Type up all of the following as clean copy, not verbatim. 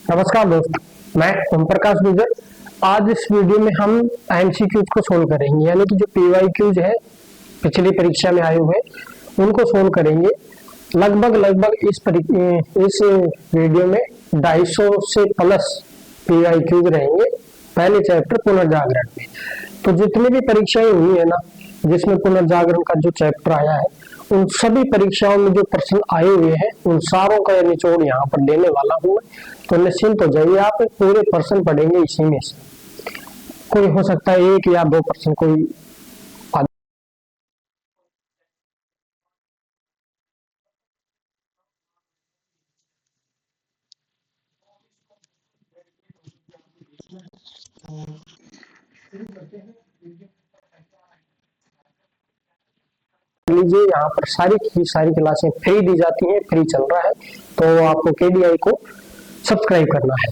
नमस्कार दोस्त, मैं ओम प्रकाश गुजर। आज इस वीडियो में हम एमसीक्यूज को सोल्व करेंगे, यानी कि जो पीवाईक्यूज है पिछली परीक्षा में आए हुए उनको सोल्व करेंगे। लगभग इस वीडियो में 250 से प्लस पीवाईक्यूज रहेंगे पहले चैप्टर पुनर्जागरण में। तो जितनी भी परीक्षाएं हुई है ना, जिसमें पुनर्जागरण का जो चैप्टर आया है, उन सभी परीक्षाओं में जो प्रश्न आए हुए हैं उन सारों का निचोड़ यहाँ पर देने वाला हूँ। तो निश्चिंत हो जाइए, आप पूरे प्रश्न पढ़ेंगे इसी में से। कोई हो सकता है 1 या 2 प्रश्न कोई लीजिए। यहाँ पर सारी की सारी क्लासें फ्री दी जाती हैं, फ्री चल रहा है, तो आपको केडीआई को सब्सक्राइब करना है।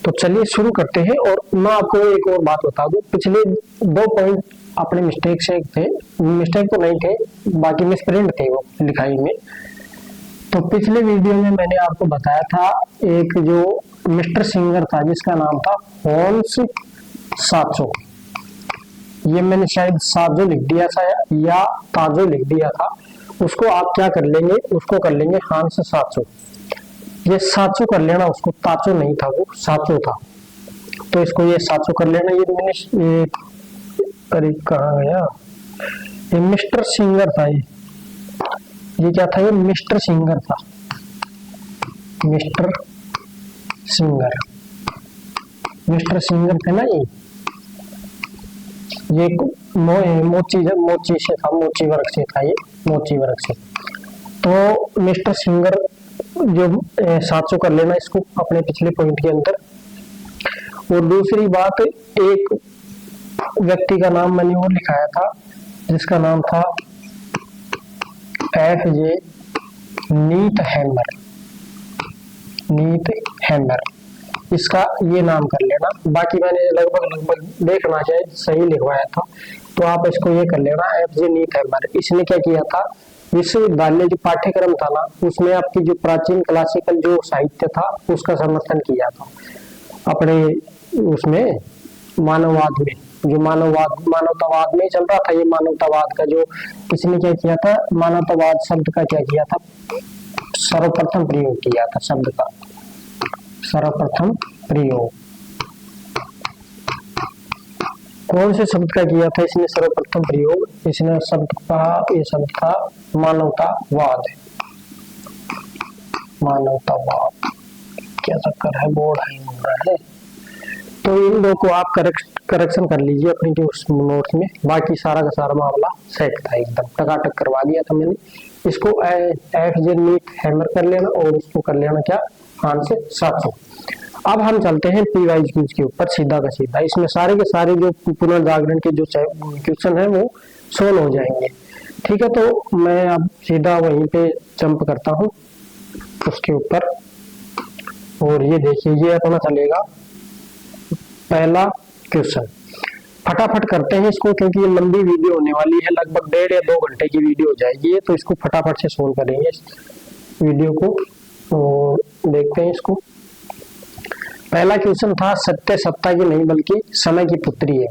तो चलिए शुरू करते हैं। और मैं आपको एक और बात बता दूं, पिछले 2 पॉइंट अपने मिस्टेक से थे, मिस्टेक तो नहीं थे, बाकी मिसप्रिंट थे वो लिखाई में। तो पिछले वीडियो में मैंने आपको बताया था एक जो मिस्टर सिंगर था जिसका नाम था हॉन्स साचो। ये मैंने शायद साजो लिख दिया था या ताजो लिख दिया था। उसको आप क्या कर लेंगे, उसको कर लेंगे हांस साचो। ये साचो कर लेना, उसको ताचो नहीं था, वो साचो था। तो इसको ये साचो कर लेना। ये मैंने अरे कहाँ गया, ये मिस्टर सिंगर था। ये क्या था, ये मिस्टर सिंगर था, मिस्टर सिंगर थे ना। ये मोची से था, मोची वर्ग से था, ये मोची वर्ग से। तो मिस्टर सिंगर जो साचो कर लेना इसको अपने पिछले पॉइंट के अंदर। और दूसरी बात, एक व्यक्ति का नाम मैंने वो लिखाया था जिसका नाम था FJ नीथ हैमर। इसका ये नाम कर लेना। बाकी मैंने लगभग देखना चाहिए सही लिखवाया था, तो आप इसको ये कर लेना FJ नीथ हैमर। इसने क्या किया था, विश्वविद्यालय जो पाठ्यक्रम था ना, उसमें आपकी जो प्राचीन क्लासिकल जो साहित्य था उसका समर्थन किया था अपने उसमें मानववाद में। जो मानवतावाद में चल रहा था, ये मानवतावाद का जो किसने क्या किया था, मानवतावाद शब्द का क्या किया था, सर्वप्रथम प्रयोग किया था। शब्द का सर्वप्रथम प्रयोग कौन से शब्द का किया था इसने सर्वप्रथम प्रयोग? इसने शब्द का, ये शब्द था मानवतावाद। मानवतावाद क्या चक्कर है, बोर्ड हैंग हो रहा है। तो इन दो को आप करेक्शन कर लीजिए अपनी नोट्स में। बाकी सारा का सारा मामला सेट था, एकदम टकाटक करवा दिया था मैंने। इसको FJ नीथ हैमर कर लेना और इसको कर लेना क्या, हांस साचो। अब हम चलते हैं पीवाईक्यूज के ऊपर सीधा का सीधा। इसमें सारे के सारे जो पुनर्जागरण के जो क्वेश्चन है वो सोल्व हो जाएंगे। ठीक है, तो मैं अब सीधा वहीं पे जंप करता हूँ उसके ऊपर। और ये देखिए, ये अपना चलेगा पहला क्वेश्चन। फटाफट करते हैं इसको, क्योंकि ये लंबी वीडियो होने वाली है, लगभग 1.5 या 2 घंटे की वीडियो हो जाएगी। तो इसको फटाफट से सोल्व करेंगे इस वीडियो को। और देखते हैं इसको। पहला क्वेश्चन था, सत्य सत्ता की नहीं बल्कि समय की पुत्री है।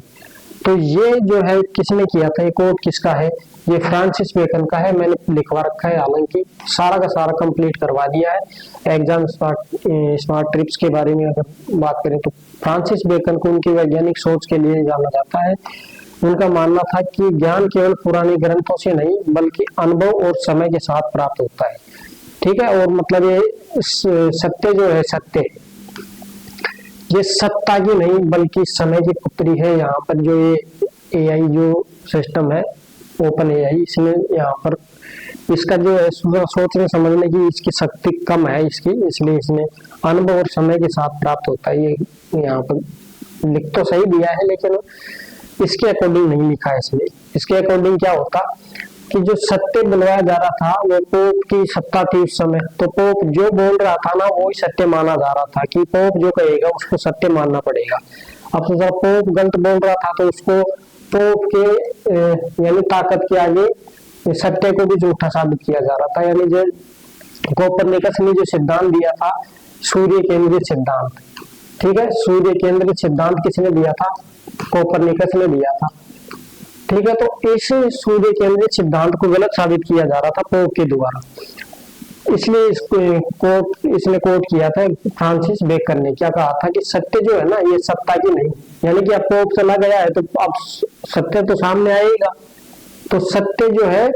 तो ये जो है किसने किया था, ये कोट किसका है, ये फ्रांसिस बेकन का है। मैंने लिखवा रखा है, हालांकि सारा का सारा कंप्लीट करवा दिया है। एग्जाम स्मार्ट ट्रिप्स के बारे में अगर बात करें तो फ्रांसिस बेकन को उनकी वैज्ञानिक सोच के लिए जाना जाता है। उनका मानना था कि ज्ञान केवल पुराने ग्रंथों से नहीं बल्कि अनुभव और समय के साथ प्राप्त होता है। ठीक है, और मतलब ये सत्य जो है, सत्य ये सत्ता की नहीं बल्कि समय की पुत्री है। यहाँ पर जो ये AI जो सिस्टम है, ओपन AI, इसमें यहाँ पर इसका जो है सोचने समझने की इसकी शक्ति कम है इसकी, इसलिए इसमें अनुभव और समय के साथ प्राप्त होता है। ये यहाँ पर लिख तो सही दिया है, लेकिन इसके अकॉर्डिंग नहीं लिखा है इसमें। इसके अकॉर्डिंग क्या होता कि जो सत्य बुलवाया जा रहा था वो पोप की सत्ता थी उस समय। तो पोप जो बोल रहा था ना वो ही सत्य माना जा रहा था, कि पोप जो कहेगा उसको सत्य मानना पड़ेगा। अब तो जब पोप गलत बोल रहा था तो उसको पोप के यानी ताकत के आगे सत्य को भी झूठा साबित किया जा रहा था। यानी जो कोपरनिकस ने जो सिद्धांत दिया था सूर्य केंद्रित सिद्धांत। ठीक है, सूर्य केंद्रित सिद्धांत किसने दिया था? कोपरनिकस ने दिया था। ठीक है, तो इस सूर्य केंद्रित सिद्धांत को गलत साबित किया जा रहा था पोप के द्वारा, इसलिए इसने कोट किया था फ्रांसिस बेकर ने। क्या कहा था कि सत्य जो है ना, ये सत्ता की नहीं, यानी कि अब पोप चला गया है तो अब सत्य तो सामने आएगा, तो सत्य जो है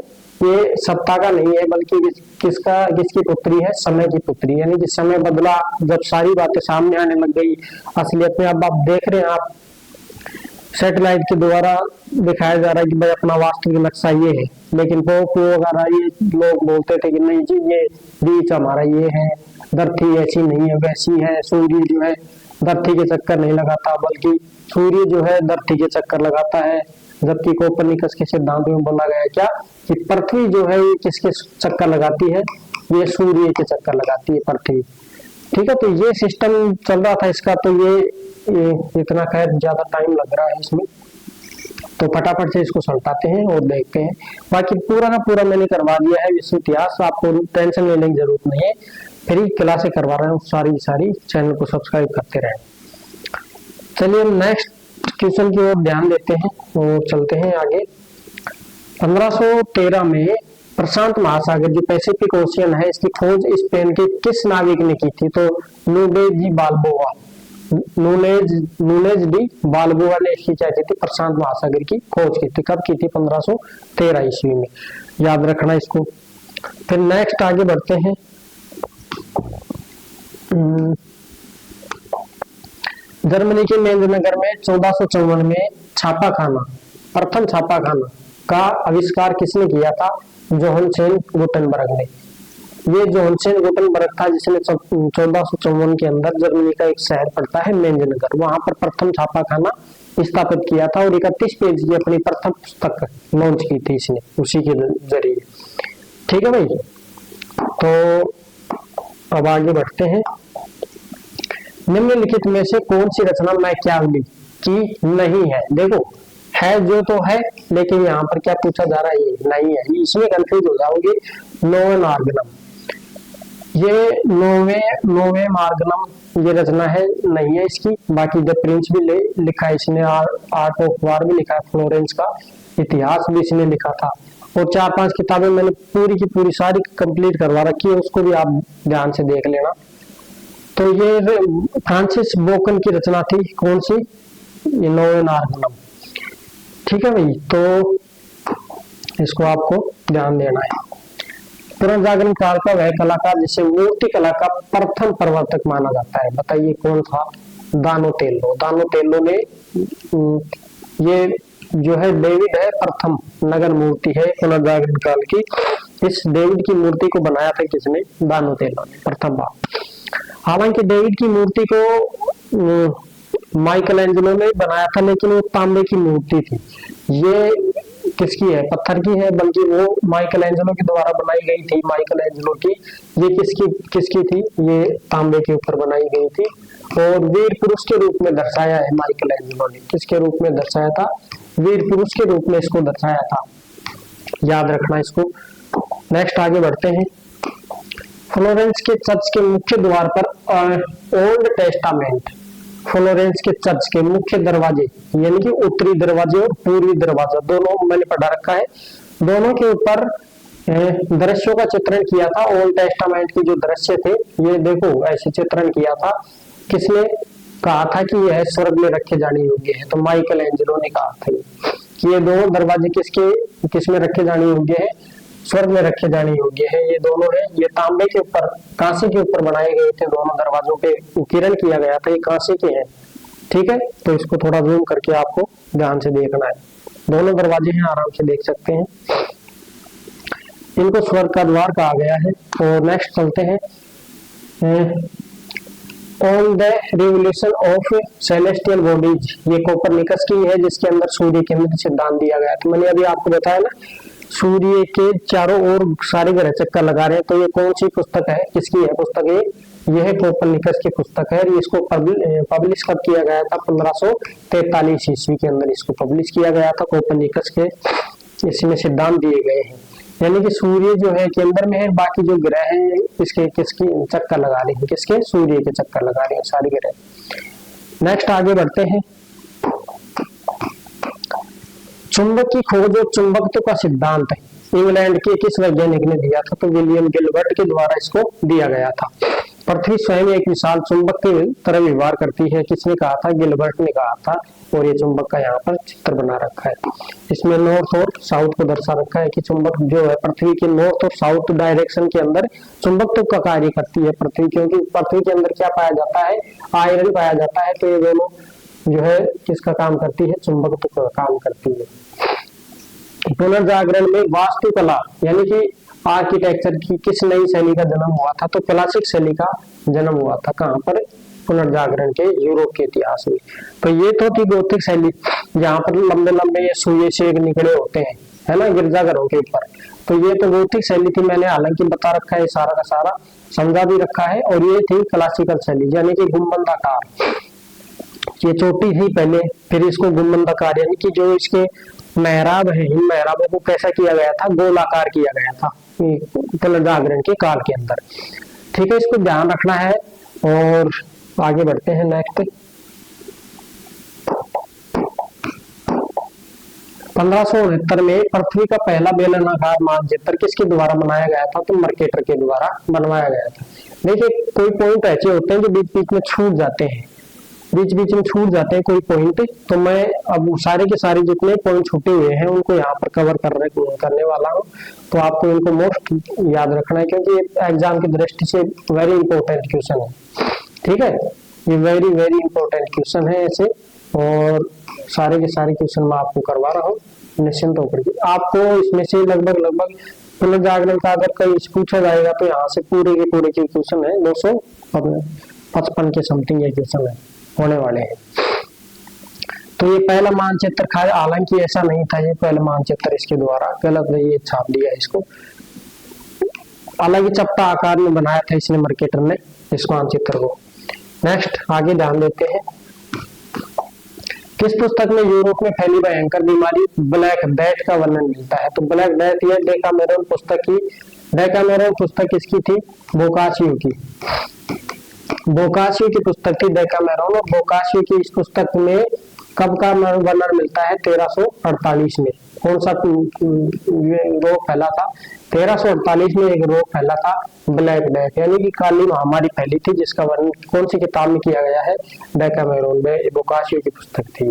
ये सत्ता का नहीं है, बल्कि किसकी पुत्री है? समय की पुत्री। यानी कि समय बदला जब सारी बातें सामने आने लग गई असलियत में। अब आप देख रहे हैं, आप सैटेलाइट के द्वारा दिखाया जा रहा है कि भाई अपना वास्तविक नक्शा ये है, लेकिन पोप वगैरह ये लोग बोलते थे कि नहीं जी, ये बीच हमारा ये है, धरती ऐसी नहीं है वैसी है, सूर्य जो है धरती के चक्कर नहीं लगाता, बल्कि सूर्य जो है धरती के चक्कर लगाता है। जबकि कोपरनिकस के सिद्धांत में बोला गया क्या कि पृथ्वी जो है ये किसके चक्कर लगाती है? ये सूर्य के चक्कर लगाती है पृथ्वी। ठीक है, तो ये सिस्टम चल रहा था इसका, तो ये इतना खैर ज्यादा टाइम लग रहा है इसमें, तो फटाफट से इसको सल्टाते हैं और देखते हैं। बाकी पूरा का पूरा मैंने करवा दिया है विश्व इतिहास, आपको टेंशन लेने की जरूरत नहीं है, फ्री क्लासें करवा रहा हूँ सारी। चैनल को सब्सक्राइब करते रहें। चलिए हम नेक्स्ट क्वेश्चन की ओर ध्यान देते हैं और चलते हैं आगे। 1513 में प्रशांत महासागर जो पैसिफिक ओशियन है, इसकी खोज स्पेन के किस नाविक ने की थी? तो नूनेज डी बाल्बोआ ने इसकी क्या की थी? प्रशांत महासागर की खोज की थी। कब की थी? 1513 ईस्वी में, याद रखना इसको। फिर नेक्स्ट आगे बढ़ते हैं। जर्मनी के मेंज नगर में 1454 में प्रथम छापाखाना का आविष्कार किसने किया था? जोहानसेन गुटेनबर्ग ने। ये जोहानसेन गुटेनबर्ग था जिसने 1454 के अंदर जर्मनी का एक शहर पड़ता है मेंज नगर, वहां पर प्रथम छापाखाना स्थापित किया था और 31 पेज की अपनी प्रथम पुस्तक लॉन्च की थी इसने उसी के जरिए। ठीक है भाई, तो अब आगे बढ़ते हैं। निम्नलिखित में से कौन सी रचना मैकियावेली की नहीं है? देखो है जो तो है, लेकिन यहाँ पर क्या पूछा जा रहा है? ये नहीं है, इसमें कंफ्यूज हो जाओगे। नोवेम ऑर्गेनम, ये नोवेम ऑर्गेनम ये रचना है, नहीं है इसकी। बाकी द प्रिंस भी लिखा है इसने, आर्ट ऑफ वार भी लिखा है, फ्लोरेंस का इतिहास भी इसने लिखा था, और 4-5 किताबें मैंने पूरी की पूरी सारी कंप्लीट करवा रखी है, उसको भी आप ध्यान से देख लेना। तो ये फ्रांसिस बेकन की रचना थी, कौन सी? नोवेम ऑर्गेनम। ठीक है भाई, तो इसको आपको ध्यान देना है। पुनर्जागरण काल का वह कलाकार जिसे मूर्ति कला का प्रथम प्रवर्तक माना जाता है, बताइए कौन था? दानोतेल्लो ने, ये जो है डेविड है, प्रथम नगर मूर्ति है पुनर्जागरण काल की। इस डेविड की मूर्ति को बनाया था किसने? दानोतेल्लो ने प्रथम बार। हालांकि डेविड की मूर्ति को माइकल एंजेलो ने बनाया था, लेकिन वो तांबे की मूर्ति थी। ये किसकी है? पत्थर की है, बल्कि वो माइकल एंजेलो के द्वारा बनाई गई थी। माइकल एंजेलो की ये किसकी थी? ये तांबे के ऊपर बनाई गई थी और वीर पुरुष के रूप में दर्शाया है माइकल एंजेलो ने। किसके रूप में दर्शाया था? वीर पुरुष के रूप में इसको दर्शाया था, याद रखना इसको। नेक्स्ट आगे बढ़ते हैं। फ्लोरेंस के चर्च के मुख्य द्वार पर ओल्ड टेस्टामेंट, फ्लोरेंस के चर्च के मुख्य दरवाजे यानी कि उत्तरी दरवाजे और पूर्वी दरवाजा दोनों मैंने पढ़ा रखा है, दोनों के ऊपर दृश्यों का चित्रण किया था। ओल्ड टेस्टामेंट के जो दृश्य थे, ये देखो ऐसे चित्रण किया था। किसने कहा था कि यह स्वर्ग में रखे जाने योग्य है? तो माइकल एंजेलो ने कहा था कि ये दोनों दरवाजे किसमें रखे जाने योग्य है? स्वर्ग में रखे जाने योग्य है। ये दोनों है, ये तांबे के ऊपर, कांसे के ऊपर बनाए गए थे। दोनों दरवाजों पे उत्कीर्ण किया गया था, ये कांसे के हैं। ठीक है, तो इसको थोड़ा जूम करके आपको ध्यान से देखना है। दोनों दरवाजे हैं, आराम से देख सकते हैं। इनको स्वर्ग का द्वार कहा गया है। और नेक्स्ट चलते हैं। On the revolution of celestial bodies, ये कोपरनिकस की है, जिसके अंदर सूर्य केंद्रित सिद्धांत दिया गया था। मैंने अभी आपको बताया ना, सूर्य के चारों ओर सारे ग्रह चक्कर लगा रहे हैं। तो ये कौन सी पुस्तक है? किसकी है पुस्तक? ये है कोपरनिकस की पुस्तक है। इसको पब्लिश कब किया गया था? 1543 ईस्वी के अंदर इसको पब्लिश किया गया था। कोपरनिकस के इसमें सिद्धांत दिए गए हैं। यानी कि सूर्य जो है केंद्र में है, बाकी जो ग्रह हैं इसके किसकी चक्कर लगा रहे हैं, किसके, सूर्य के चक्कर लगा रहे हैं सारे ग्रह। नेक्स्ट आगे बढ़ते हैं। चुंबक की खोज और चुंबकत्व का सिद्धांत इंग्लैंड के किस वैज्ञानिक ने दिया था? तो विलियम गिलबर्ट के द्वारा इसको दिया गया था। पृथ्वी स्वयं एक विशाल चुंबक की तरह व्यवहार करती है, किसने कहा था? गिलबर्ट ने कहा था। और ये चुंबक का यहाँ पर चित्र बना रखा है, इसमें नॉर्थ और साउथ को दर्शा रखा है कि चुंबक जो है पृथ्वी के नॉर्थ और साउथ डायरेक्शन के अंदर चुंबकत्व का कार्य करती है पृथ्वी, क्योंकि पृथ्वी के अंदर क्या पाया जाता है? आयरन पाया जाता है। तो ये दोनों जो है किसका काम करती है? चुंबकत्व का काम करती है। पुनर्जागरण में वास्तुकला यानी कि आर्किटेक्चर की किस नई शैली का जन्म हुआ था? तो क्लासिक शैली का जन्म हुआ था। कहाँ पर? पुनर्जागरण के यूरोप के इतिहास में। तो ये तो थी गोथिक शैली, जहाँ पर लंबे लंबे ये सुए से निकले होते हैं, है ना, गिरजाघरों के ऊपर। तो ये तो गोथिक शैली थी, मैंने हालांकि बता रखा है, सारा का सारा समझा भी रखा है। और ये थी क्लासिकल शैली यानी कि गुंबदाकार, ये चोटी थी पहले, फिर इसको गुंबदाकार यानी कि जो इसके मेहराब है, इन मेहराबों को कैसा किया गया था? गोलाकार किया गया था पुनर्जागरण के काल के अंदर। ठीक है, इसको ध्यान रखना है। और आगे बढ़ते हैं। नेक्स्ट 1569 में पृथ्वी का पहला बेलनाकार मानचित्र किसके द्वारा बनाया गया था? तो मर्केटर के द्वारा बनवाया गया था। देखिए कोई पॉइंट ऐसे होते हैं जो बीच बीच में छूट जाते हैं, बीच बीच में छूट जाते हैं कोई पॉइंट। तो मैं अब सारे के सारे जितने पॉइंट छूटे हुए हैं उनको यहाँ पर कवर करने वाला हूँ। तो आपको इनको मोस्ट याद रखना है, क्योंकि एग्जाम की दृष्टि से वेरी इंपॉर्टेंट क्वेश्चन है। ठीक है, ये वेरी वेरी इंपॉर्टेंट क्वेश्चन है ऐसे। और सारे के सारे क्वेश्चन मैं आपको करवा रहा हूँ, निश्चिंत होकर के। आपको इसमें से लगभग पुनर्जागरण का अगर कहीं पूछा जाएगा तो यहाँ से पूरे के क्वेश्चन है 255 के समथिंग ये क्वेश्चन है होने वाले हैं। तो ये पहला मानचित्र हालांकि ऐसा नहीं था, ये पहला मानचित्र इसके द्वारा गलत है, ये छाप दिया इसको, अलग ही चपटा आकार में बनाया था इसने, मर्केटर ने, इस मानचित्र को। नेक्स्ट आगे ध्यान देते हैं। किस पुस्तक में यूरोप में फैली भयंकर बीमारी ब्लैक डेथ का वर्णन मिलता है? तो ब्लैक डेथ ये डेकामेरॉन पुस्तक किसकी थी? बोकासियो की। बोकासियो की पुस्तक थी डेकामेरॉन। और बोकासियो की इस पुस्तक में कब का वर्णन मिलता है? 1348 में। कौन सा रोग फैला था? 1348 में एक रोग फैला था ब्लैक डेथ यानी कि काली महामारी फैली थी, जिसका वर्णन कौन सी किताब में किया गया है? डेकामेरॉन में, बोकासियो की पुस्तक थी।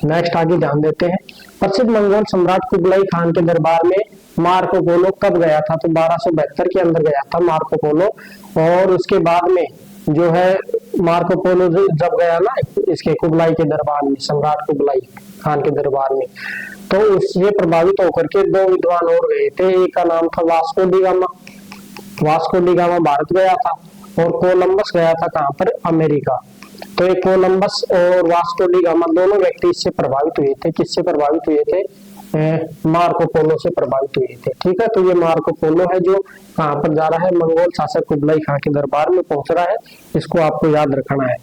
नेक्स्ट आगे ध्यान देते हैं। प्रसिद्ध मंगोल सम्राट कुबलाई खान के दरबार में मार्को पोलो कब गया था? तो 1272 के अंदर गया था मार्को पोलो। और उसके बाद में जो है मार्को पोलो जब गया ना इसके कुबलाई के दरबार में, सम्राट कुबलाई खान के दरबार में, तो उससे प्रभावित होकर के दो विद्वान और गए थे। एक का नाम था वास्को डी गामा भारत गया था, और कोलंबस गया था कहाँ पर? अमेरिका। तो एक कोलंबस और वास्को डी गामा दोनों व्यक्ति इससे प्रभावित हुए थे। किससे प्रभावित हुए थे? मार्को पोलो से प्रभावित हुए थे। ठीक है, तो ये मार्को पोलो है जो कहाँ पर जा रहा है? मंगोल शासक कुबलाई खान के दरबार में पहुंच रहा है। इसको आपको याद रखना है।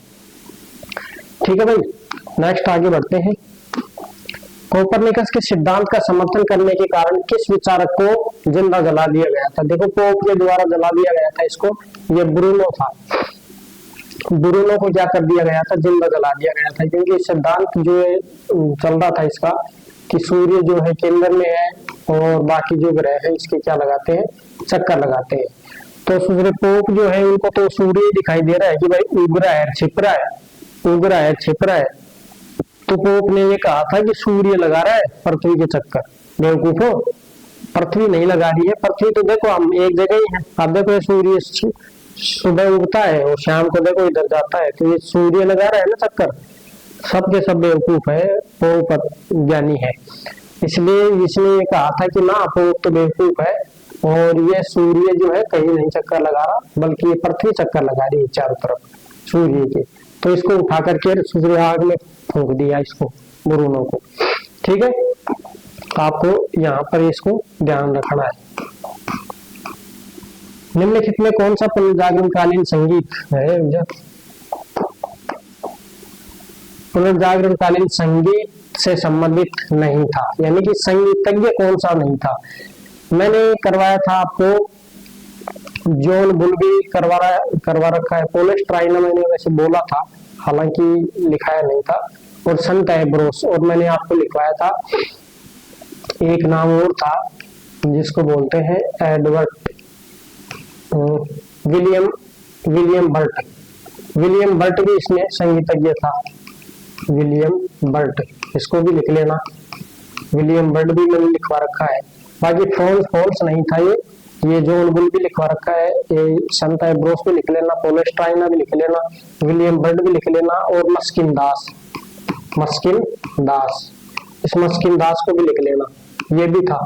ठीक है भाई, नेक्स्ट आगे बढ़ते हैं। कोपरनिकस के सिद्धांत का समर्थन करने के कारण किस विचारक को जिंदा जला दिया गया था? देखो पोप के द्वारा जला दिया गया था इसको, ये ब्रूनो था। ब्रूनो को क्या कर दिया गया था? जिंदा जला दिया गया था, क्योंकि सिद्धांत जो चल रहा था इसका कि सूर्य जो है केंद्र में है और बाकी जो ग्रह है इसके क्या लगाते हैं? चक्कर लगाते हैं। तो सूर्य पोप जो है उनको तो सूर्य दिखाई दे रहा है कि भाई उग रहा है, छिप रहा है। तो पोप ने ये कहा था कि सूर्य लगा रहा है पृथ्वी के चक्कर। बेवकूफो, पृथ्वी नहीं लगा रही है। पृथ्वी तो देखो हम एक जगह ही है। अब देखो सूर्य सुबह उगता है और शाम को देखो इधर जाता है, तो ये सूर्य लगा रहा है ना चक्कर। सबके सब बेवकूफ है, पोप ज्ञानी है। इसलिए इसने ये कहा था कि ना पोप तो बेवकूफ है और ये सूर्य जो है कहीं नहीं चक्कर लगा रहा, बल्कि ये पृथ्वी चक्कर लगा रही है चारों तरफ सूर्य के। तो इसको उठा करके सूर्य आग में फूंक दिया इसको, ब्रूनो को। ठीक है, आपको यहाँ पर इसको ध्यान रखना है। निम्नलिखित में कौन सा पुनर्जागरणकालीन संगीत है? पुनर्जागरणकालीन संगीत से संबंधित नहीं था, यानी कि संगीतज्ञ कौन सा नहीं था। मैंने करवाया था आपको जॉन बुल भी करवा रखा है, पोलस ट्राइना मैंने वैसे बोला था, हालांकि लिखाया नहीं था, और संत एम्ब्रोस, और मैंने आपको लिखवाया था एक नाम और था जिसको बोलते हैं Edward William Burt. William Burt भी इसमें संगीतज्ञ था, विलियम बर्ट, इसको भी लिख लेना। विलियम बर्ट भी मैंने लिखवा रखा है। बाकी फॉल्स नहीं था ये जॉन बुल भी लिखवा रखा है, ये संत एम्ब्रोस भी लिख लेना, पोलस ट्राइना भी लिख लेना, विलियम बर्ट भी लिख लेना, और मस्किन दास, इस मस्किन दास को भी लिख लेना, ये भी था।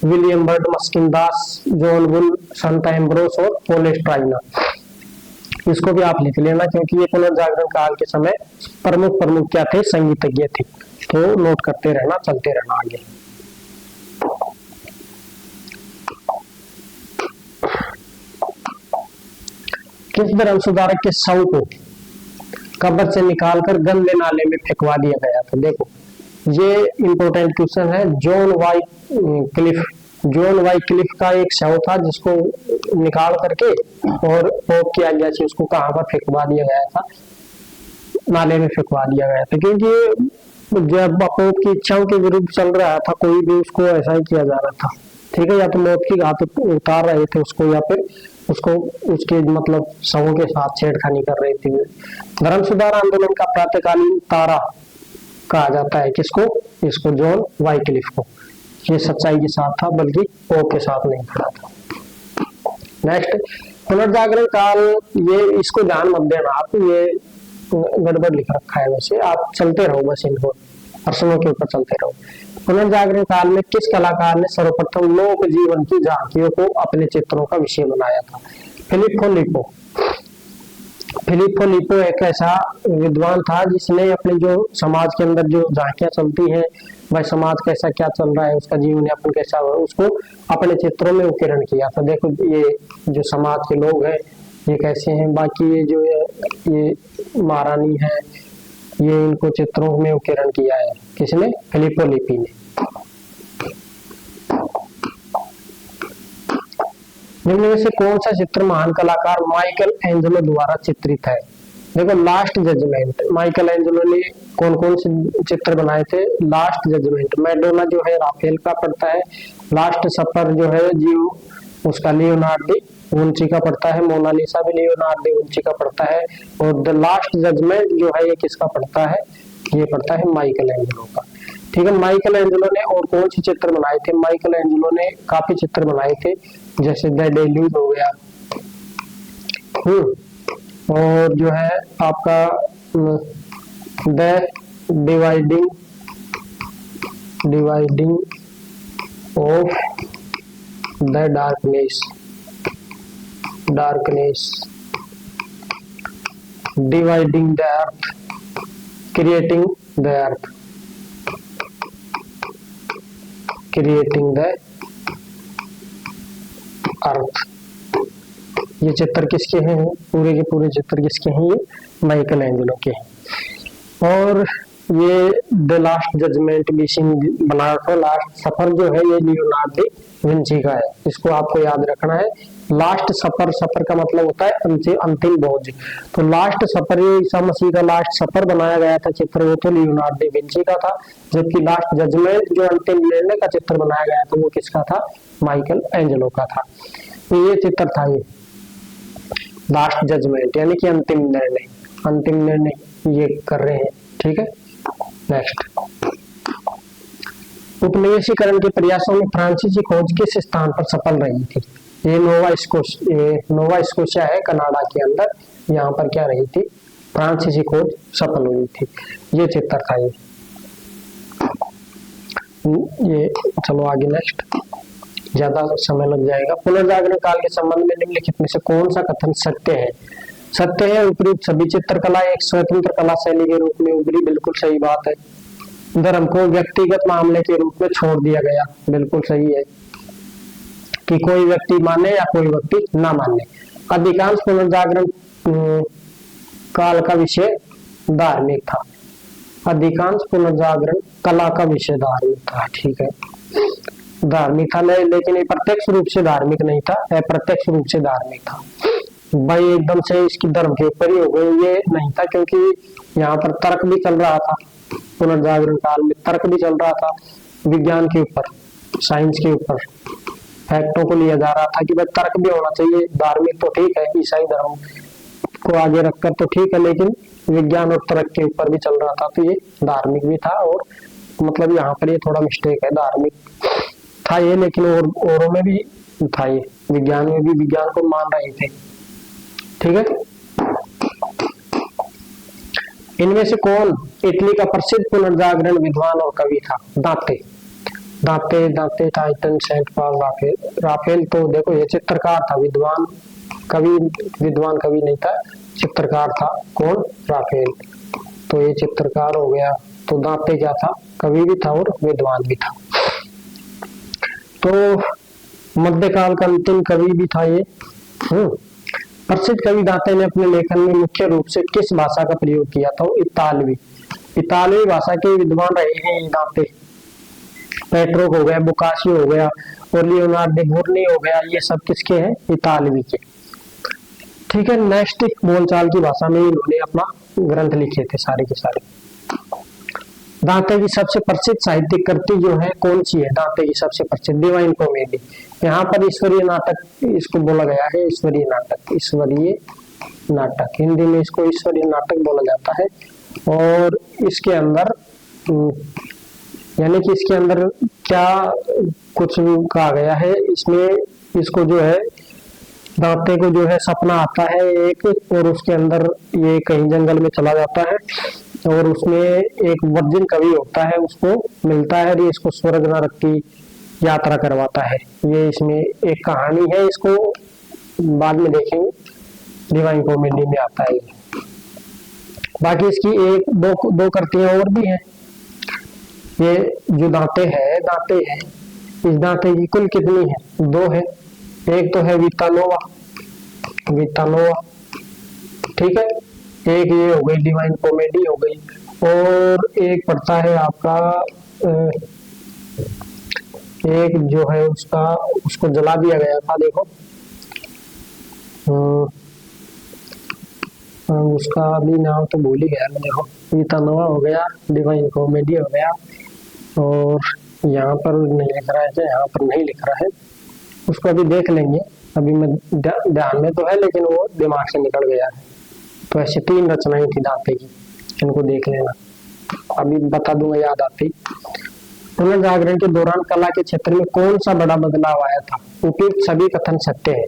विलियम बर्ट, मस्किन दास, जॉन बुल, संत एम्ब्रोस और पोलस ट्राइना, इसको भी आप लिख लेना, क्योंकि ये पुनर्जागरण काल के समय प्रमुख क्या थे, संगीतज्ञ थे। तो नोट करते रहना, चलते रहना आगे। किस धर्म सुधारक के शव को कब्र से निकालकर गंदे नाले में फेंकवा दिया गया था? देखो ये इंपॉर्टेंट क्वेश्चन है। जॉन वाई क्लिफ का एक शव था जिसको निकाल करके और पोप की आज्ञा से उसको कहां पर फेंकवा दिया गया था? नाले में फेंकवा दिया गया था, क्योंकि जब पोप की इच्छाओं के विरुद्ध चल रहा था कोई भी, उसको ऐसा ही किया जा रहा था, ठीक है, या तो मौत की घात उतार रहे थे उसको, या फिर उसको उसके मतलब शवों के साथ छेड़खानी कर रहे थे। धर्म सुधार आंदोलन का प्रातःकालीन तारा कहा जाता है किसको? इसको जॉन वाइक्लिफ को। ये सच्चाई के साथ था, बल्कि पोप के साथ नहीं खड़ा था। नेक्स्ट, पुनर्जागरण काल, ये इसको ध्यान मत देना आप, ये गड़बड़ लिख रखा है, वैसे आप चलते रहो, बस इनको प्रश्नों के ऊपर चलते रहो। पुनर्जागरण काल में किस कलाकार ने सर्वप्रथम लोक जीवन की झांकियों को अपने चित्रों का विषय बनाया था? फिलिप्पो लिपो एक ऐसा विद्वान था जिसने अपने जो समाज के अंदर जो झांकियां चलती हैं, भाई समाज कैसा क्या चल रहा है, उसका जीवन यापन कैसा हुआ, उसको अपने चित्रों में उत्कीर्ण किया था। देखो ये जो समाज के लोग हैं ये कैसे हैं, बाकी ये जो ये महारानी है, ये इनको चित्रों में उत्कीर्ण किया है किसने? फिलिप्पो लिपि ने। निम्न में से कौन सा चित्र महान कलाकार माइकल एंजेलो द्वारा चित्रित है? देखो लास्ट जजमेंट, माइकल एंजेलो ने कौन कौन से चित्र बनाए थे? लास्ट जजमेंट, मैडोना जो है राफेल का पड़ता है, लास्ट सफर जो है जीव उसका लियोनार्डो विंची का पड़ता है, मोनालिसा भी लियोनार्डो विंची का पड़ता है, और द लास्ट जजमेंट जो है ये किसका पड़ता है? ये पड़ता है माइकल एंजेलो का। ठीक है, माइकल एंजेलो ने और कौन से चित्र बनाए थे? माइकल एंजेलो ने काफी चित्र बनाए थे, जैसे द डेल्यूज हो गया, और जो है आपका the dividing of the darkness, dividing the earth, creating the earth, ये चित्र किसके हैं? पूरे के पूरे चित्र किसके हैं? ये माइकल एंजेलो के हैं। और ये द लास्ट जजमेंट भी बना रखा, लास्ट सफर जो है ये लियोनार्डो विंची का है, इसको आपको याद रखना है। लास्ट सफर, सफर का मतलब होता है अंतिम भोज, तो लास्ट सफर, ये ईसा मसीह का लास्ट सफर बनाया गया था चित्र, वो तो लियोनार्डो विंची का था, जबकि लास्ट जजमेंट जो अंतिम निर्णय का चित्र बनाया गया था वो किसका था? माइकल एंजेलो का था। तो ये चित्र था, ये लास्ट जजमेंट यानी कि अंतिम निर्णय ये कर रहे हैं। ठीक है, नेक्स्ट, उपनिवेशीकरण के प्रयासों में फ्रांसीसी खोज किस स्थान पर सफल रही थी? ये नोवा स्कोशिया है कनाडा के अंदर, यहाँ पर क्या रही थी? फ्रांसीसी खोज सफल हुई थी। ये चित्र था ये चलो आगे नेक्स्ट, ज्यादा समय लग जाएगा। पुनर्जागरण काल के संबंध में निम्नलिखित में से कौन सा कथन सत्य है? सत्य है, उपयुक्त सभी चित्रकला एक स्वतंत्र कला शैली के रूप में उभरी, बिल्कुल सही बात है। धर्म को व्यक्तिगत मामले के रूप में छोड़ दिया गया, बिल्कुल सही है, कि कोई व्यक्ति माने या कोई व्यक्ति ना माने। अधिकांश पुनर्जागरण काल का विषय धार्मिक था, अधिकांश पुनर्जागरण कला का विषय धार्मिक था। ठीक है, धार्मिक था लेकिन ये प्रत्यक्ष रूप से धार्मिक नहीं था, अप्रत्यक्ष रूप से धार्मिक था। भाई एकदम से इसकी धर्म के ऊपर ही हो गई ये नहीं था, क्योंकि यहाँ पर तर्क भी चल रहा था। पुनर्जागरण काल में तर्क भी चल रहा था, विज्ञान के ऊपर, साइंस के ऊपर फैक्टों को लिया जा रहा था कि भाई तर्क भी होना चाहिए। धार्मिक तो ठीक है, ईसाई धर्म को आगे रखकर तो ठीक है, लेकिन विज्ञान और तर्क के ऊपर भी चल रहा था, तो ये धार्मिक भी था। और मतलब यहाँ पर ये थोड़ा मिस्टेक है, धार्मिक था ये लेकिन औरों में भी था, ये विज्ञान में भी विज्ञान को मान रहे थे। ठीक है, इनमें से कौन इटली का प्रसिद्ध पुनर्जागरण विद्वान और कवि था? Dante. Dante Dante Titan, Saint Paul, Raphael. Raphael तो देखो ये चित्रकार था, विद्वान कवि नहीं था, चित्रकार था। कौन? राफेल। तो ये चित्रकार हो गया। तो दांते क्या था? कवि भी था और विद्वान भी था। तो मध्यकाल का अंतिम कवि भी था ये। प्रसिद्ध कवि दांते ने अपने लेखन में मुख्य रूप से किस भाषा का प्रयोग किया था? इतालवी भाषा के विद्वान रहे हैं दांते। पेट्रोक हो गया, बोकासियो हो गया और लियोनार्डो डी बुर्नी हो गया, ये सब किसके हैं? इतालवी के। ठीक है, नेक्स्ट बोलचाल की भाषा में इन्होंने अपना ग्रंथ लिखे थे सारे के सारे। दांते की सबसे प्रसिद्ध साहित्यिक कृति जो है कौन सी है? दांते की सबसे प्रसिद्ध डिवाइन कॉमेडी। यहाँ पर ईश्वरीय नाटक इसको बोला गया है, ईश्वरीय नाटक। ईश्वरीय नाटक हिंदी में इसको ईश्वरीय नाटक बोला जाता है। और इसके अंदर यानी कि इसके अंदर क्या कुछ कहा गया है, इसमें इसको जो है दांते को जो है सपना आता है एक, और उसके अंदर ये कहीं जंगल में चला जाता है और उसमें एक वर्जिन कवि होता है, उसको मिलता है और ये इसको स्वर्ग नरक की यात्रा करवाता है। ये इसमें एक कहानी है, इसको बाद में देखेंगे, डिवाइन कॉमेडी में आता है। बाकी इसकी एक दो कृतियां और भी हैं। ये जो दांते है इस दांते की कुल कितनी है? 2 है। एक तो है विता नोवा, ठीक है, एक ये हो गई डिवाइन कॉमेडी हो गई, और एक पड़ता है आपका एक जो है उसको जला दिया गया था, देखो उसका अभी नाम तो भूल ही गया मैं। देखो विता नोवा हो गया, डिवाइन कॉमेडी हो गया, और यहाँ पर नहीं लिख रहा है, यहाँ पर नहीं लिख रहा है, उसको अभी देख लेंगे। अभी मैं ध्यान में तो है लेकिन वो दिमाग से निकल गया है। तो ऐसी 3 रचनाएं थी दांते की, इनको देख लेना, अभी बता दूंगा याद आती। पुनर्जागरण के दौरान कला के क्षेत्र में कौन सा बड़ा बदलाव आया था? उपयुक्त सभी कथन सत्य है।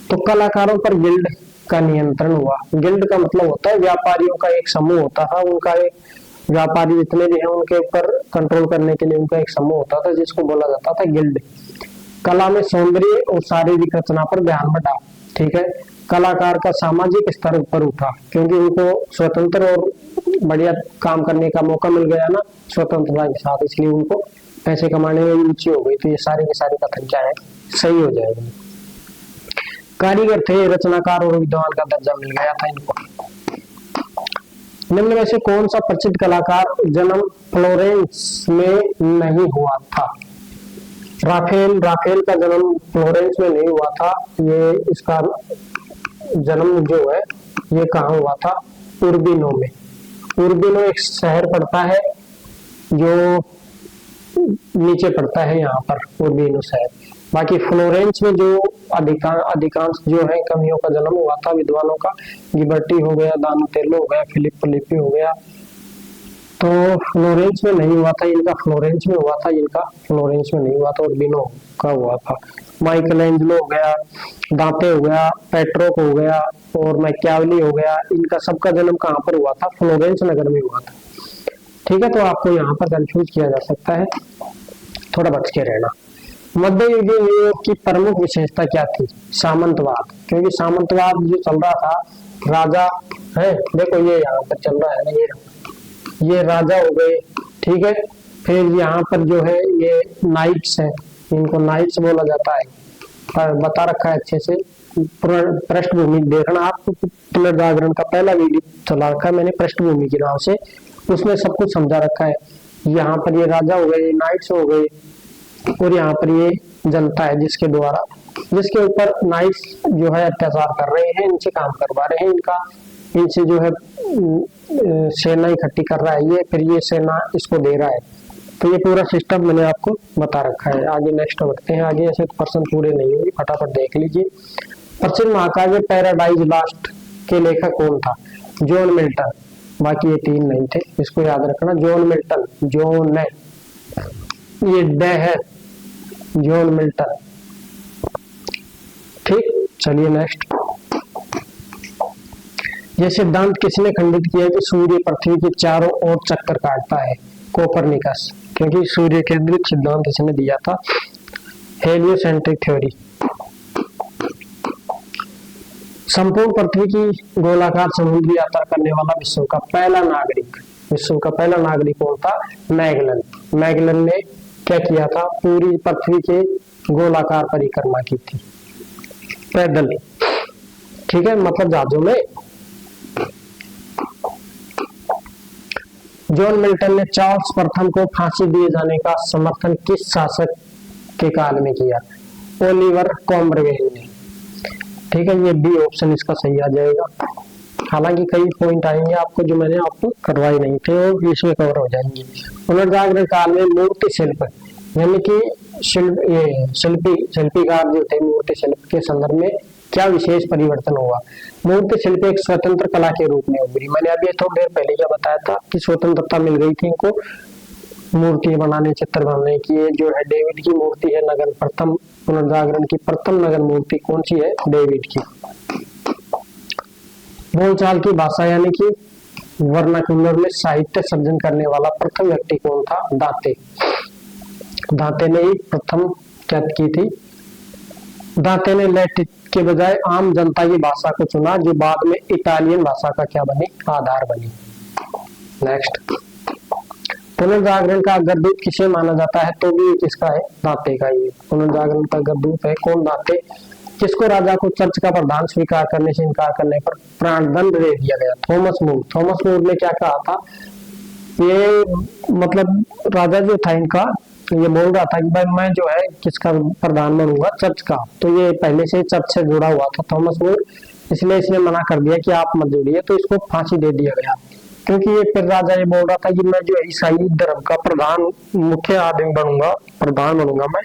तो कलाकारों पर गिल्ड का नियंत्रण हुआ। गिल्ड का मतलब होता है व्यापारियों का एक समूह होता था, उनका एक व्यापारी जितने भी हैं उनके ऊपर कंट्रोल करने के लिए उनका एक समूह होता था, जिसको बोला जाता था गिल्ड। कला में सौंदर्य और शारीरिक रचना पर ध्यान बढ़ा। ठीक है, कलाकार का सामाजिक स्तर पर उठा, क्योंकि उनको स्वतंत्र और बढ़िया काम करने का मौका मिल गया ना स्वतंत्रता के साथ, इसलिए उनको पैसे कमाने में रुचि हो गई। तो ये सारे के सारे कथन क्या है? सही हो जाएगा। कारीगर थे, रचनाकार और विद्वान का दर्जा मिल गया था इनको। निम्न में से कौन सा प्रसिद्ध कलाकार जन्म फ्लोरेंस में नहीं हुआ था? राफेल का जन्म फ्लोरेंस में नहीं हुआ था। ये इसका जन्म जो है ये कहाँ हुआ था? उर्बिनो में। उर्बिनो एक शहर पड़ता है जो नीचे पड़ता है यहाँ पर, उर्बिनो शहर। बाकी फ्लोरेंस में जो अधिकांश जो है कवियों का जन्म हुआ था, विद्वानों का, गिबर्टी हो गया, दानतेलो हो गया, फिलिप्पी हो गया, तो फ्लोरेंस में नहीं हुआ था इनका, फ्लोरेंस में हुआ था इनका, फ्लोरेंस में नहीं हुआ था, उर्बिनो का हुआ था। माइकलएंजेलो हो गया, दांते हो गया, पेट्रोक हो गया और मैकियावेली हो गया, इनका सबका जन्म कहाँ पर हुआ था? फ्लोरेंस नगर में हुआ था। ठीक है, तो आपको यहाँ पर कंफ्यूज किया जा सकता है, थोड़ा बच के रहना। मध्ययुगीन न्यूयॉर्क की प्रमुख विशेषता क्या थी? सामंतवाद। क्योंकि सामंतवाद जो चल रहा था, राजा है, देखो ये यहाँ पर चल रहा है ना, ये राजा हो गए, ठीक है। फिर यहाँ पर जो है ये नाइट्स है, इनको नाइट्स बोला जाता है, पर बता रखा है अच्छे से। पृष्ठभूमि देखना आप, पुनर्जागरण का पहला वीडियो चला रखा है मैंने पृष्ठभूमि के नाम से, उसमें सब कुछ समझा रखा है। यहाँ पर ये राजा हो गए, नाइट्स हो गए, और यहाँ पर ये जनता है जिसके ऊपर नाइट्स जो है अत्याचार कर रहे हैं, इनसे काम करवा रहे हैं, इनसे जो है सेना इकट्ठी कर रहा है ये, फिर ये सेना इसको दे रहा है। तो ये पूरा सिस्टम मैंने आपको बता रखा है। आगे नेक्स्ट बढ़ते हैं। आगे ऐसे प्रश्न पूरे नहीं होंगे, फटाफट देख लीजिए। प्राचीन महाकाव्य पैराडाइज लॉस्ट के लेखक कौन था? John Milton. बाकी ये तीन नहीं थे, इसको याद रखना। जॉन मिल्टन, जॉन है, ये डे है, जॉन मिल्टन। ठीक, चलिए नेक्स्ट। यह सिद्धांत किसने खंडित किया कि सूर्य पृथ्वी के चारों ओर चक्कर काटता है? कोपरनिकस, क्योंकि सूर्य केंद्रित सिद्धांत इसने दिया था। Heliocentric theory. संपूर्ण पृथ्वी की गोलाकार समुद्री यात्रा करने वाला विश्व का पहला नागरिक कौन था? मैगलन। मैगलन ने क्या किया था? पूरी पृथ्वी के गोलाकार परिक्रमा की थी पैदल। ठीक है, मतलब जहाजों में। जॉन मिल्टन ने चार्ल्स प्रथम को फांसी दिए जाने का समर्थन किस शासक के काल में किया? ओलिवर क्रॉमवेल ने। ठीक है, ये बी ऑप्शन इसका सही आ जाएगा। हालांकि कई पॉइंट आएंगे आपको जो मैंने आपको करवाए नहीं थे, वो इसमें कवर हो जाएंगे। पुनर्जागरण काल में मूर्ति शिल्प यानी कि शिल्पीकार जो थे, मूर्ति शिल्प के संदर्भ में क्या विशेष परिवर्तन हुआ? मूर्ति शिल्प एक स्वतंत्र कला के रूप में उभरी। मैंने अभी थोड़ी देर पहले क्या बताया था कि स्वतंत्रता मिल गई थी इनको मूर्ति बनाने, चित्र बनाने की। ये जो है डेविड की मूर्ति है नगर, प्रथम पुनर्जागरण की प्रथम नगर मूर्ति कौन सी है? डेविड की। बोलचाल की भाषा यानी कि वर्नाक्युलर में साहित्य सर्जन करने वाला प्रथम व्यक्ति कौन था? दांते। दांते ने ही प्रथम क्या की थी? दांते ने लैटिन के बजाय आम जनता की भाषा को चुना, जो बाद में इटालियन भाषा का क्या बनी? आधार बनी। नेक्स्ट। पुनर्जागरण का अग्रदूत किसे माना जाता है? तो भी किसका है? दांते का। ये पुनर्जागरण का अग्रदूत है कौन? दांते। किसको राजा को चर्च का प्रधान स्वीकार करने से इनकार करने पर प्राणदंड दे दिया गया? थॉमस मूर। थॉमस मूर ने क्या कहा था? ये मतलब राजा जो था इनका, ये बोल रहा था कि भाई मैं जो है किसका प्रधान बनूंगा? चर्च का। तो ये पहले से चर्च से जुड़ा हुआ था थॉमस मूर, इसलिए इसने मना कर दिया कि आप मत जुड़िए, तो इसको फांसी दे दिया गया। क्योंकि ये फिर राजा ये बोल रहा था कि मैं जो है ईसाई धर्म का प्रधान मुख्य आदमी बनूंगा, प्रधान बनूंगा मैं,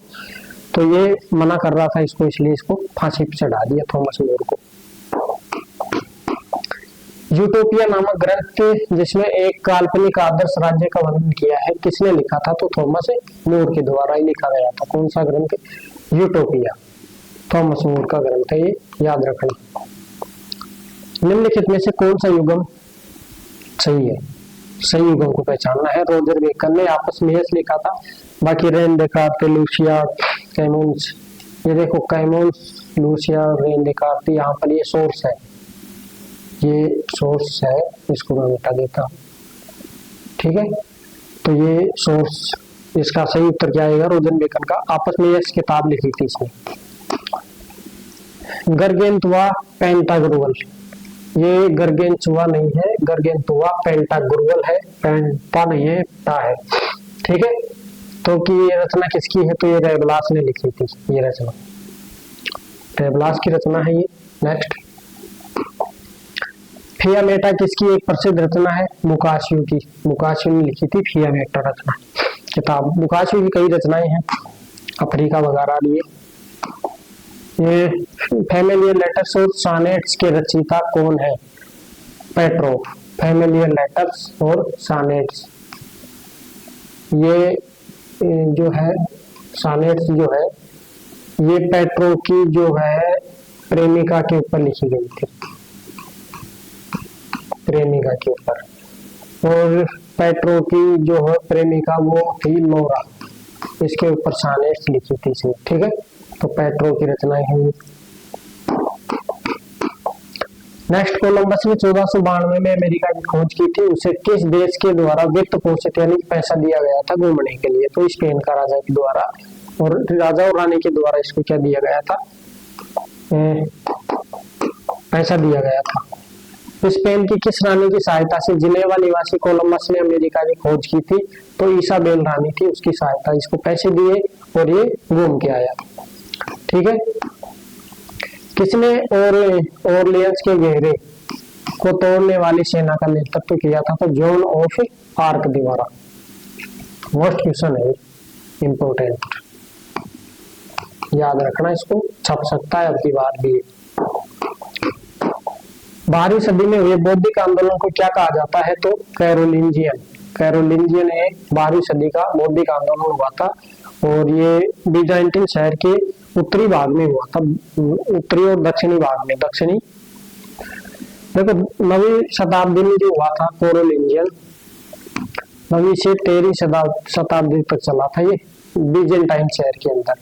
तो ये मना कर रहा था इसको, इसलिए इसको फांसी पे चढ़ा दिया थॉमस मूर को। यूटोपिया नामक ग्रंथ जिसमें एक काल्पनिक आदर्श राज्य का वर्णन किया है, किसने लिखा था? तो थॉमस मूर के द्वारा ही लिखा गया था। कौन सा ग्रंथ? यूटोपिया, थॉमस मूर का ग्रंथ है, ये याद रखना। निम्नलिखित में से कौन सा युगम सही है? सही युगम को पहचानना है। रोजर बेकन ने आपस में यह लिखा था। बाकी रेन डेकार्ट, लूसिया, कैमून्स, ये देखो कैमून्स, लूसिया, रेन डेकार्ट, यहाँ पर ये सोर्स है, ये सोर्स है, इसको मैं मिटा देता हूँ। ठीक है, तो ये सोर्स, इसका सही उत्तर क्या आएगा? रोजन बेकन का। आपस में यह किताब लिखी थी इसने। गर्गेंतुआ पेंटागुरुवल, ये गर्गेंचुआ नहीं है, गर्गेंतुआ पेंटागुरुवल है, पेंटा नहीं है, टा है। ठीक है, तो कि ये रचना किसकी है? तो ये रेबलास ने लिखी थी, ये रचना रेबलास की रचना है ये। नेक्स्ट। फियामेटा किसकी एक प्रसिद्ध रचना है? मुकाशियो की। मुकाशियो ने लिखी थी फियामेटा रचना किताब। मुकाशियो की कई रचनाएं हैं, अफ्रीका वगैरह लिए। ये फैमिलियर लेटर्स और सॉनेट्स के रचयिता कौन है? पेट्रो। फैमिलियर लेटर्स और सॉनेट्स, ये जो है सॉनेट्स जो है ये पेट्रो की जो है प्रेमिका के ऊपर लिखी गई थी, प्रेमिका के ऊपर। और पेट्रो की जो है प्रेमिका वो थी नोरा, इसके ऊपर सॉनेट्स लिखी थी इसने। ठीक है, तो पेट्रो की रचनाएं हैं। नेक्स्ट, कोलंबस ने 1492 में अमेरिका की खोज की थी, उसे किस देश के द्वारा वित्त पोषित यानी पैसा दिया गया था घूमने के लिए? तो स्पेन का राजा के द्वारा, और राजा और रानी के द्वारा इसको क्या दिया गया था? पैसा दिया गया था। स्पेन की किस रानी की सहायता से जिनेवा निवासी कोलंबस ने अमेरिका की खोज की थी? तो इसाबेल रानी थी, उसकी सहायता, इसको पैसे दिए और ये घूम के आया। ठीक है। किसने ओरलियंस के घेरे को तोड़ने वाली सेना का नेतृत्व किया था? तो जॉन ऑफ आर्क द्वारा। मोस्ट क्वेश्चन है, इंपोर्टेंट, याद रखना, इसको छप सकता है अब की बार भी। 12वीं सदी में हुए बौद्धिक आंदोलन को क्या कहा जाता है? तो कैरोलिंजियन। कैरोलिंजियन एक 12वीं सदी का बौद्धिक आंदोलन हुआ था और ये बीजाइंटिन शहर के उत्तरी भाग में हुआ था, उत्तरी और दक्षिणी भाग में। दक्षिणी देखो, 9वीं शताब्दी में जो हुआ था कैरोलिंजियन, 9वीं से 13वीं शताब्दी तक चला था ये बीजेंटाइन शहर के अंदर।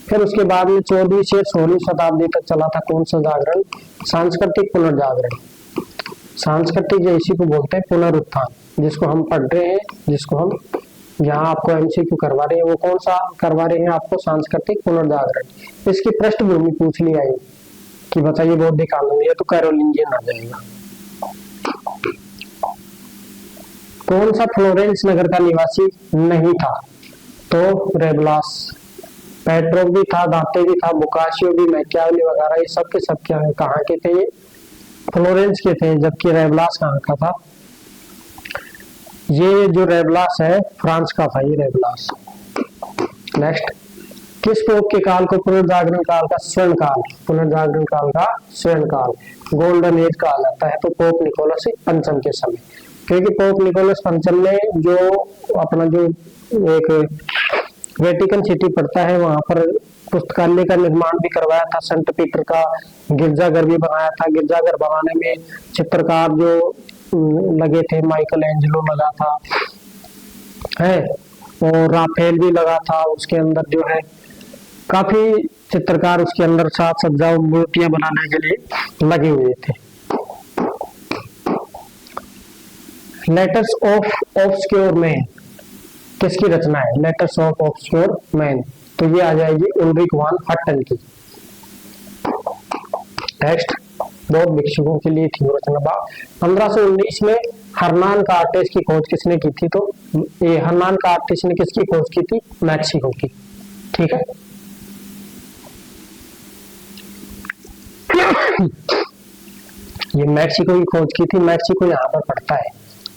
फिर उसके बाद में 14वीं से 16वीं शताब्दी तक चला था कौन सा जागरण? सांस्कृतिक पुनर्जागरण। सांस्कृतिक इसी को बोलते हैं पुनरुत्थान, जिसको हम पढ़ रहे हैं, जिसको हम यहाँ आपको एमसीक्यू करवा रहे हैं, वो कौन सा करवा रहे हैं आपको? सांस्कृतिक पुनर्जागरण। इसकी पृष्ठभूमि पूछ लिया है कि बताइए बौद्धिक आंदोलन, ये तो कैरोलिंजियन आ जाएगा। कौन सा फ्लोरेंस नगर का निवासी नहीं था? तो रेबलास। पेट्रोव भी था, दांते भी था, बोकाशियो भी, मैकियावेली वगैरह, ये सब के सब क्या है, कहाँ के थे? ये फ्लोरेंस के थे। जबकि रेबलास कहाँ का था? ये जो रेबलास है फ्रांस का था, ये रेबलास। नेक्स्ट, किस पोप के काल को पुनर्जागरण काल का स्वर्ण काल, पुनर्जागरण काल का स्वर्ण काल, गोल्डन एज कहा जाता है? तो पोप निकोलस पंचम के समय, क्योंकि पोप निकोलस पंचम ने जो अपना जो एक वेटिकन सिटी पड़ता है वहां पर पुस्तकालय का निर्माण भी करवाया था, संत पीटर का गिरजाघर भी बनाया था। गिरजाघर बनाने में चित्रकार जो लगे थे, माइकल एंजेलो लगा था है, और राफेल भी लगा था। उसके अंदर जो है काफी चित्रकार उसके अंदर साज सज्जा मूर्तियां बनाने के लिए लगे हुए थे। लेटर्स ऑफ ऑब्सक्योर मैन किसकी रचना है? लेटर्स ऑफ ऑब्सक्योर मैन, तो ये आ जाएगी उल्रिक वान हट्टन की। नेक्स्ट, बौद्ध भिक्षुकों के लिए थी रचना। 1519 में हर्नान कार्टेस की खोज किसने की थी? तो ये हर्नान कार्टेस ने किसकी खोज की थी? मैक्सिको की। ठीक है। ये मैक्सिको की खोज की थी। मैक्सिको यहाँ पर पड़ता है,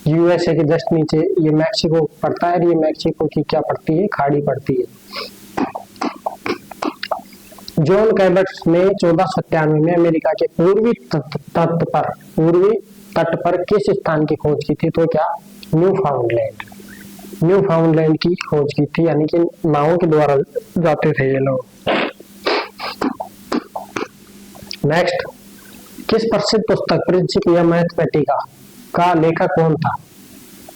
यूएसए के जस्ट नीचे ये मैक्सिको पड़ता है। ये मैक्सिको की क्या पड़ती है? खाड़ी पड़ती है। जॉन कैबट ने 1497 में अमेरिका के पूर्वी तट पर किस स्थान की खोज की थी? तो क्या? न्यूफाउंडलैंड। न्यूफाउंडलैंड की खोज की थी, यानी कि नावों के द्वारा जाते थे ये लोग। नेक्स्ट, किस प्रसिद्ध पुस्तक प्रिंसिपिया मैथमेटिका का लेखक कौन था?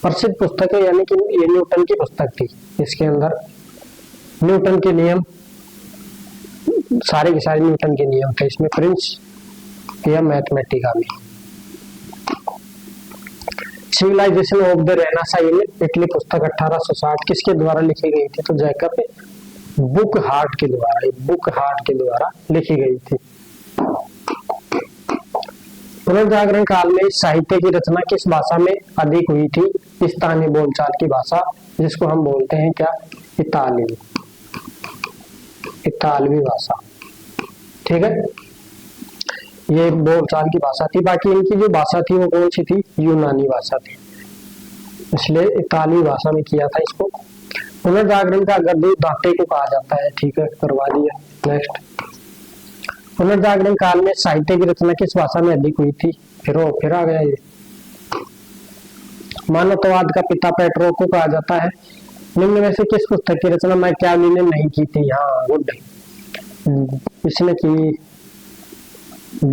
प्रसिद्ध पुस्तक है, यानी कि ये न्यूटन की पुस्तक थी। इसके अंदर न्यूटन के नियम, सारे के सारे न्यूटन के नियम थे इसमें, प्रिंसिपिया मैथमेटिका में। Civilisation of the renaissance in Italy पुस्तक 1860 किसके द्वारा लिखी गई थी? तो जैकब बुकहार्ट के द्वारा, बुकहार्ट के द्वारा लिखी गई थी। पुनर्जागरण काल में साहित्य की रचना किस भाषा में अधिक हुई थी? स्थानीय बोलचाल की भाषा, जिसको हम बोलते हैं क्या? इतालवी, इतालवी भाषा। ठीक है, ये बोलचाल की भाषा थी। बाकी इनकी जो भाषा थी वो कौन सी थी? यूनानी भाषा थी, इसलिए इतालवी भाषा में किया था इसको। पुनर्जागरण का गद्य दांते को कहा जाता है। ठीक है, करवा दिया। नेक्स्ट, पुनर्जागरण काल में साहित्य की रचना किस भाषा में अधिक हुई थी? फिर आ गया ये। मानवतावाद का पिता पेट्रो को कहा जाता है। निम्न में से किस पुस्तक की रचना मैकियावेली ने नहीं की थी? हाँ, गुड, इसने की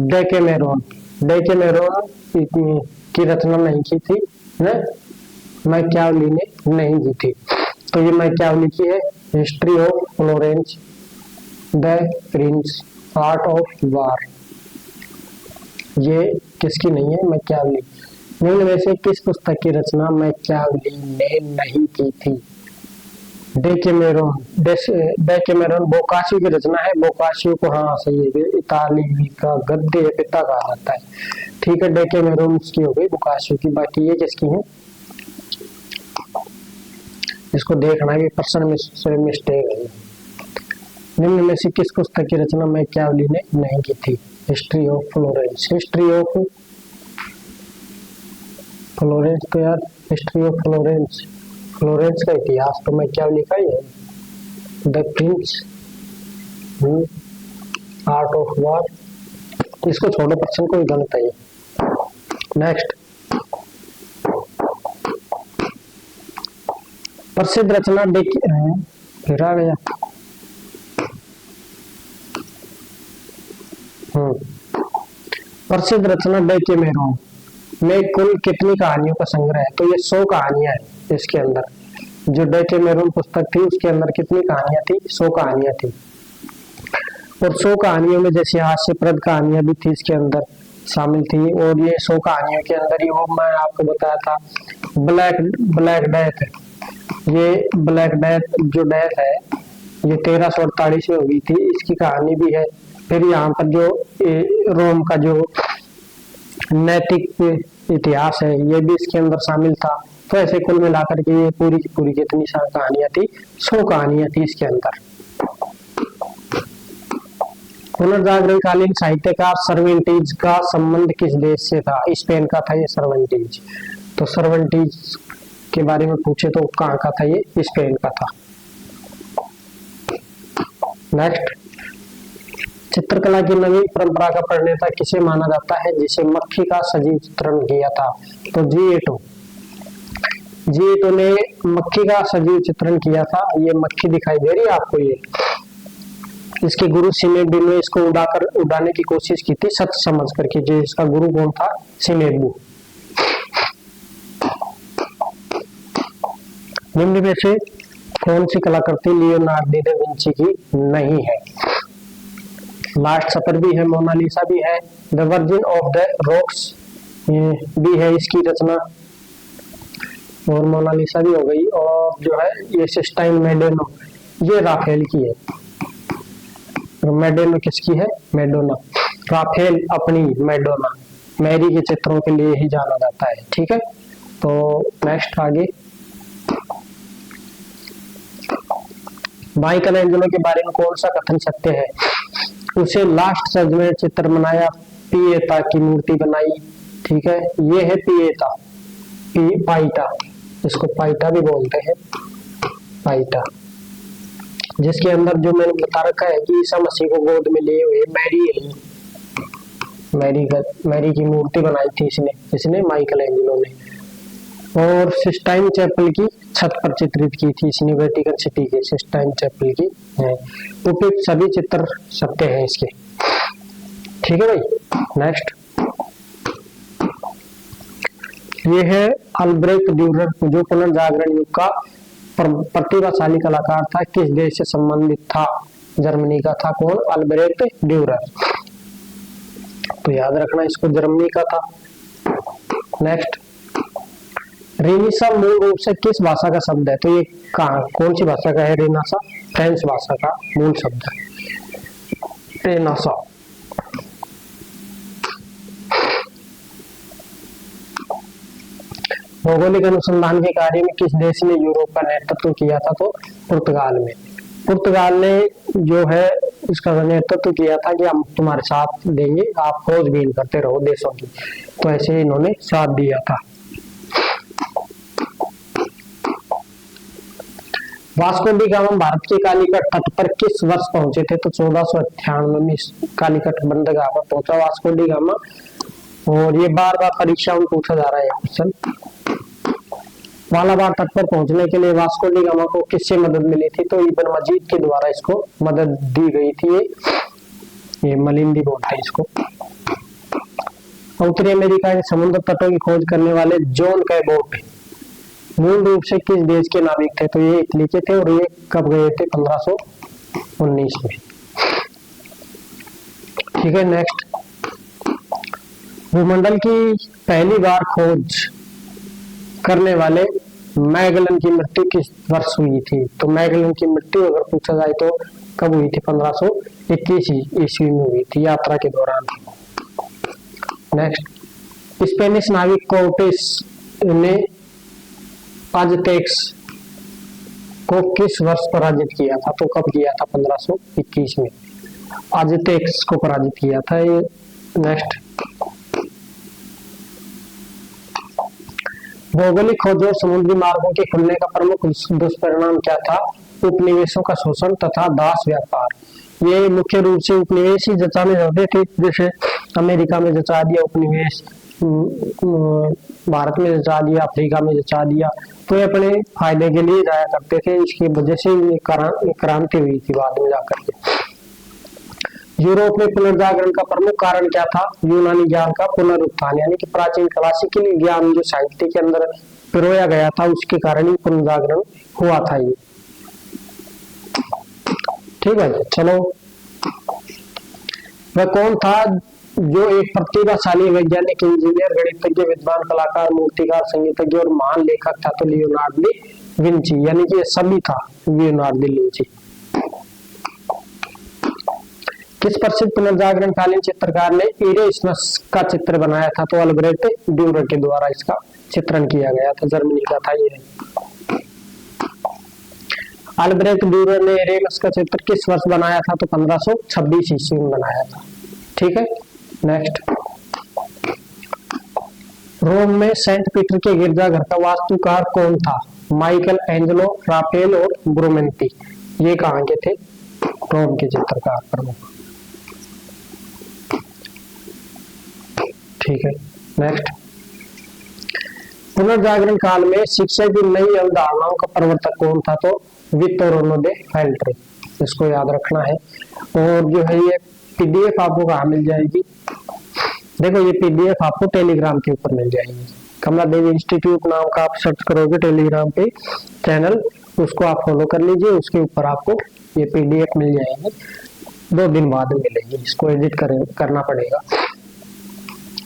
डेकेमेरोन। डेकेमेरोन की रचना नहीं की थी ना, मैकियावेली ने नहीं की थी। तो ये मैकियावेली की है। History of Florence, the Prince, art of war, ये किसकी नहीं है? मैकियावेली। निम्न में से किस पुस्तक की रचना मैकियावेली ने नहीं की थी? डेकेमेरोन बोकाशियो की रचना है। बोकाशियो को, हाँ सही है, इतालवी का गद्य पिता कहा जाता है। ठीक है, डेकेमेरोन की हो गई, बोकाशियो की। बाकी ये किसकी है, इसको देखना भी पर्सन मिस्टेक है। निम्न में से किस पुस्तक की रचना मैकियावेली ने नहीं की थी? History of Florence. History of Florence तो यार, हिस्ट्री ऑफ फ्लोरेंस, फ्लोरेंस का इतिहास तो मैकियावेली का ही है। The Prince, art of war, इसको छोड़ो, पर्सन को गलत है ये। नेक्स्ट, प्रसिद्ध रचना फिर आ गया। प्रसिद्ध रचना डेकेमेरोन में कुल कितनी कहानियों का संग्रह है? तो ये 100 कहानियां हैं इसके अंदर। जो डेकेमेरोन पुस्तक थी उसके अंदर कितनी कहानियां थी? 100 कहानियां थी। और 100 कहानियों में जैसे हास्यप्रद कहानियां भी थी इसके अंदर शामिल थी। और ये 100 कहानियों के अंदर ही वो मैं आपको बताया था ब्लैक डेथ। ये ब्लैक डेथ जो डेथ है ये 1348 में हुई थी, इसकी कहानी भी है। फिर यहाँ पर जो रोम का जो नैतिक इतिहास है ये भी इसके अंदर शामिल था। तो ऐसे कुल मिलाकर के ये पूरी की पूरी कितनी सारी कहानियां थी? 100 कहानियां थी इसके अंदर। पुनर्जागरणकालीन साहित्यकार सर्वेंटीज का संबंध किस देश से था? स्पेन का था ये सर्वेंटीज। तो सर्वेंटीज के बारे में पूछे तो कहाँ का था? ये स्पेन का था। नेक्स्ट, चित्रकला की नवीन परंपरा का प्रणेता किसे माना जाता है जिसे मक्खी का सजीव चित्रण किया था? तो जी8 ने मक्खी का सजीव चित्रण किया था। ये मक्खी दिखाई दे रही है आपको, ये इसके गुरु सिनेबू ने इसको उड़ाने की कोशिश की थी सच समझ करके। जो इसका गुरु कौन था? सिनेबू। निम्न में से कौन सी कलाकृति लियोनार्डो दा विंची की नहीं है? लास्ट सपर भी है, मोनालिसा भी है, the virgin of the rocks भी है इसकी रचना, और मोनालिसा भी हो गई। और जो है ये सिस्टाइन मेडोना, ये राफेल की है। मेडोना किसकी है? मेडोना। राफेल अपनी मेडोना, मैरी के चित्रों के लिए ही जाना जाता है। ठीक है, तो नेक्स्ट आगे, माइकलएंजेलो के बारे में कौन सा कथन सत्य है? उसे लास्ट सर्ज में चित्र बनाया, पिएता की मूर्ति बनाई। ठीक है, ये है पिएता, पाइटा, इसको पाइटा भी बोलते हैं, पाइटा, जिसके अंदर जो मैंने बता रखा है कि ईसा मसीह को गोद में लिए हुए मैरी की मूर्ति बनाई थी इसने माइकलएंजेलो ने। और सिस्टाइन चैपल की छत पर चित्रित की थी इसने, वेटिकन सिटी के सिस्टाइन चैपल की है। उपयुक्त सभी चित्र सत्य हैं इसके। ठीक है भाई। नेक्स्ट, ये है अल्ब्रेक्ट ड्यूरर, जो पुनर्जागरण युग का प्रतिभाशाली कलाकार था। किस देश से संबंधित था? जर्मनी का था। कौन? Albrecht Dürer. तो याद रखना इसको, जर्मनी का था। नेक्स्ट, रेनेसा मूल रूप से किस भाषा का शब्द है? तो ये कौन सी भाषा का है? रेनेसा फ्रेंच भाषा का मूल शब्द है, रेनेसा। भौगोलिक अनुसंधान के कार्य में किस देश ने यूरोप का नेतृत्व किया था? तो पुर्तगाल में। पुर्तगाल ने जो है इसका नेतृत्व किया था कि हम तुम्हारे साथ देंगे, आप खोजबीन करते रहो देशों की। तो ऐसे इन्होंने साथ दिया था। वास्को डी गामा भारत के कालीकट तट पर किस वर्ष पहुंचे थे? तो 1498 में कालीकट बंदरगाह पर पहुंचा वास्को डी गामा। और ये बार बार परीक्षा में पूछा जा रहा है क्वेश्चन। मालाबार तट पर पहुंचने के लिए वास्को डी गामा को किससे मदद मिली थी? तो इब्न मजीद के द्वारा इसको मदद दी गई थी। ये मलिंदी बोलते हैं इसको। उत्तरी अमेरिका के समुद्र तटों की खोज करने वाले जॉन कैबोट मूल रूप से किस देश के नाविक थे? तो ये इटली के थे। और ये कब गए थे? 1519 में। ठीक है, नेक्स्ट, भूमंडल की पहली बार खोज करने वाले मैगलन की मृत्यु किस वर्ष हुई थी? तो मैगलन की मृत्यु अगर पूछा जाए तो कब हुई थी? 1521 ईस्वी में हुई थी, यात्रा के दौरान। नेक्स्ट, स्पेनिश नाविक कोर्टेस ने अजटेक्स को किस वर्ष पराजित किया था? तो कब किया था? 1521 में अजटेक्स को पराजित किया था ये। नेक्स्ट, भौगोलिक खोज और समुद्री मार्गों के खुलने का प्रमुख दुष्परिणाम क्या था? उपनिवेशों का शोषण तथा दास व्यापार। ये मुख्य रूप से उपनिवेश ही जचाने जाते थे, जैसे अमेरिका में जचा दिया उपनिवेश, भारत में जचा दिया, अफ्रीका में जचा दिया, तो ये अपने फायदे के लिए जाया करते थे। इसकी वजह से ये क्रांति हुई थी बाद में जाकर के। यूरोप में पुनर्जागरण का प्रमुख कारण क्या था? यूनानी ज्ञान का पुनरुत्थान, यानी कि प्राचीन क्लासिकल ज्ञान जो साहित्य के अंदर पिरोया गया था, उसके कारण ही पुनर्जागरण हुआ था ये। ठीक है, चलो। वह कौन था जो एक प्रतिभाशाली वैज्ञानिक, इंजीनियर, गणितज्ञ, विद्वान, कलाकार, मूर्तिकार, संगीतज्ञ और महान लेखक था? तो लियोनार्डो दा विंची, यानी कि ये सभी था लियोनार्डो दा विंची। किस प्रसिद्ध पुनर्जागरण कालीन चित्रकार ने इरेस्मस का चित्र बनाया था? तो अल्ब्रेक्ट ड्यूरर के द्वारा इसका चित्रण किया गया था, जर्मनी का था ये। अल्ब्रेक्ट ड्यूरर ने इरेस्मस का चित्र किस वर्ष बनाया था? तो 1526 ईस्वी में बनाया था। ठीक है, नेक्स्ट, रोम में सेंट पीटर के गिरजाघर का वास्तुकार कौन था? माइकल एंजेलो, राफेल और ब्रोमेंती। ये कहाँ के थे? रोम के चित्रकार प्रमुख। ठीक है, नेक्स्ट, पुनर्जागरण काल में शिक्षा की नई अवधारणाओं का प्रवर्तक कौन था? तो विक्टोरियो दे फेल्ट्रे, इसको याद रखना है। और जो है ये पीडीएफ आपको कहाँ मिल जाएगी? देखो, ये पीडीएफ आपको टेलीग्राम के ऊपर मिल जाएगी। कमला देवी इंस्टीट्यूट नाम का आप सर्च करोगे टेलीग्राम पे चैनल, उसको आप फॉलो कर लीजिए, उसके ऊपर आपको ये पीडीएफ मिल जाएगी। 2 दिन बाद मिलेगी, इसको एडिट करना पड़ेगा।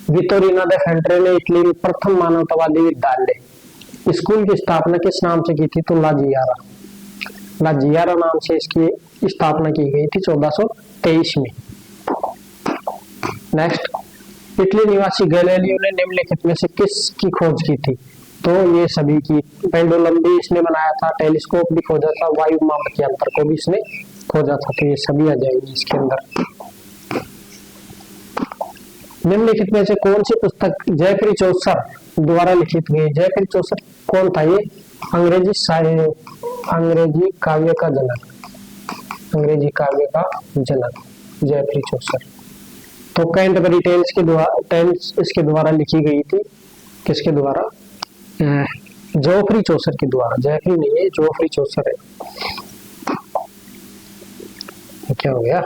विक्टोरियो दे फेल्ट्रे ने इटली में प्रथम मानवतावादी विद्यालय स्कूल की स्थापना किस नाम से की थी? तो ला जियारा नाम से इसकी स्थापना की गई थी 1423 में। नेक्स्ट, इटली निवासी गैलीलियो ने निम्नलिखित में से किसकी खोज की थी? तो ये सभी की। पेंडुलम भी इसने बनाया था, टेलीस्कोप भी खोजा था, वायु माप के अंतर को भी इसने खोजा था, तो ये सभी आ जाएंगे इसके अंदर। निम्नलिखित में से कौन सी पुस्तक जेफरी चौसर द्वारा लिखित गई? जेफरी चौसर कौन था? ये अंग्रेजी काव्य का जनक जेफरी चौसर। तो कैंटरबरी टेल्स इसके द्वारा लिखी गई थी। किसके द्वारा? जोफरी चौसर के द्वारा। जेफरी नहीं है, जोफरी चौसर है। क्या हो गया?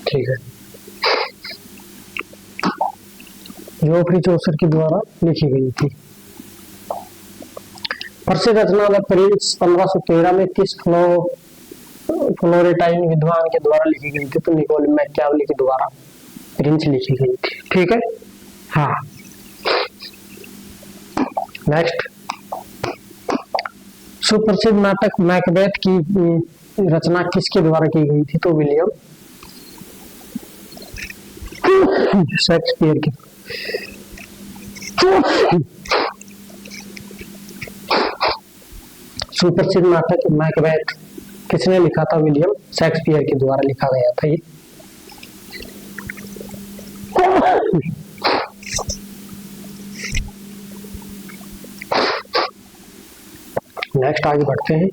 ठीक है, जोफरी चौसर के द्वारा लिखी गई थी। प्रसिद्ध रचना द प्रिंस 1513 में किस फ्लोरेंटाइन विद्वान के द्वारा लिखी गई थी? तो निकोल मैकियावेली के द्वारा प्रिंस लिखी गई थी। ठीक है, हाँ। नेक्स्ट, सुप्रसिद्ध नाटक मैकबेथ की रचना किसके द्वारा की गई थी? तो विलियम शेक्सपियर की। सुप्रसिद्ध नाटक मैकबेथ किसने लिखा था? विलियम शेक्सपियर के द्वारा लिखा गया था ये। नेक्स्ट, आगे बढ़ते हैं।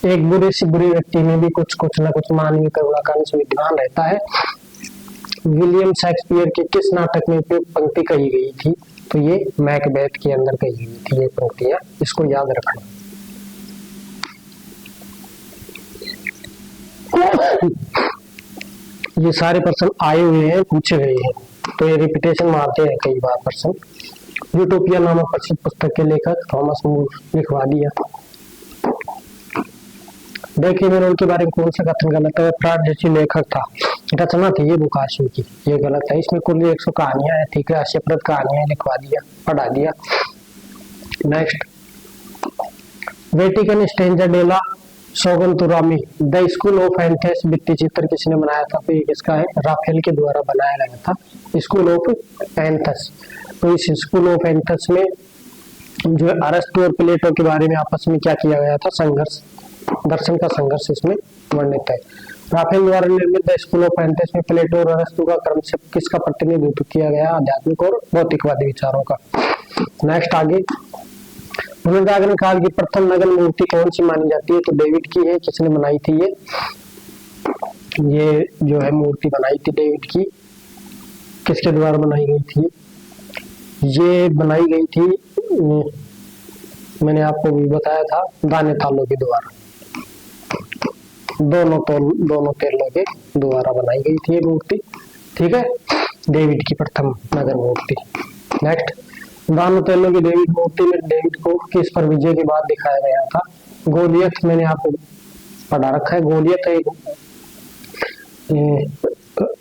एक बुरे से बुरे व्यक्ति में भी कुछ न कुछ मानवीय करुणा का अंश विद्यमान रहता है। विलियम शेक्सपियर के किस नाटक में उपयुक्त पंक्ति कही गई थी? तो ये मैकबेथ के अंदर कही गई थी ये पंक्तियां, इसको याद रखना। ये सारे प्रश्न आए हुए हैं, पूछे गए हैं। तो ये रिपीटेशन मारते हैं कई बार पर्सन। यूटोपिया नामक प्रसिद्ध पुस्तक के लेखक थॉमस मूर लिखवा दिया। देखिए मैंने उनके बारे में कौन सा कथन गलत है। फ्राड जैसी लेखक था, रचना थी ये बुकाशो की, ये गलत है। इसमें कुल 100 कहानियां है, ठीक है, हास्यप्रद कहानियां लिखवा दिया, पढ़ा दिया। नेक्स्ट, वेटिकन स्ट्रेंजर डेला सोगंतुरामी द स्कूल ऑफ एंथेस भित्ति चित्र किसने बनाया था? तो ये किसका है? राफेल के द्वारा बनाया गया था, स्कूल ऑफ एंथस। तो इस स्कूल ऑफ एंथस में जो है अरस्तु और प्लेटो के बारे में आपस में क्या किया गया था? संघर्ष, दर्शन का संघर्ष इसमें वर्णित है। राफेल द्वारा निर्मित द स्कूल ऑफ एंथेस में प्लेटो और अरस्तु का क्रम से किसका प्रतिनिधित्व किया गया? आध्यात्मिक और भौतिकवादी विचारों का। नेक्स्ट आगे, पुनर्जागरण काल की प्रथम नगन मूर्ति कौन सी मानी जाती है? तो डेविड की है। किसने बनाई थी ये जो है मूर्ति बनाई थी डेविड की। किसके द्वारा बनाई गई थी? ये बनाई गई थी, मैंने आपको भी बताया था, दाने तालों के द्वारा, दोनों तेलों के द्वारा बनाई गई थी ये मूर्ति, ठीक है, डेविड की प्रथम नगर मूर्ति। नेक्स्ट, दानो तेलों की डेविड मूर्ति में डेविड को किस पर विजय के बाद दिखाया गया था? गोलियत, मैंने आपको पढ़ा रखा है। गोलियत एक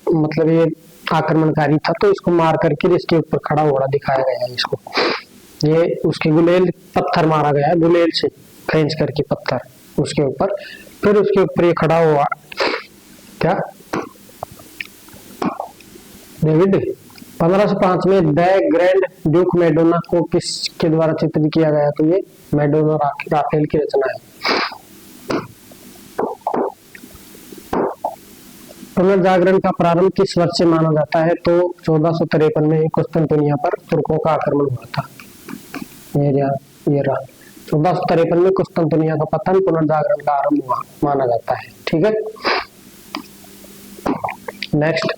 मतलब ये आक्रमणकारी था, तो इसको मार करके इसके ऊपर खड़ा हुआ दिखाया गया है इसको। ये उसके गुलेल पत्थर मारा गया है, गुलेल से खींच करके पत्थर उसके ऊपर, फिर उसके ऊपर ये खड़ा हुआ क्या डेविड। 1505 में द ग्रैंड ड्यूक मैडोना को किसके द्वारा चित्रित किया गया? तो ये मैडोना राफेल की रचना है। पुनर्जागरण का प्रारंभ किस वर्ष से माना जाता है? तो 1453 में कुस्तुनतुनिया पर तुर्कों का आक्रमण हुआ था। ये रहा 1453 में कुस्तुनतुनिया का पतन, पुनर्जागरण का आरंभ हुआ माना जाता है, ठीक है। Next,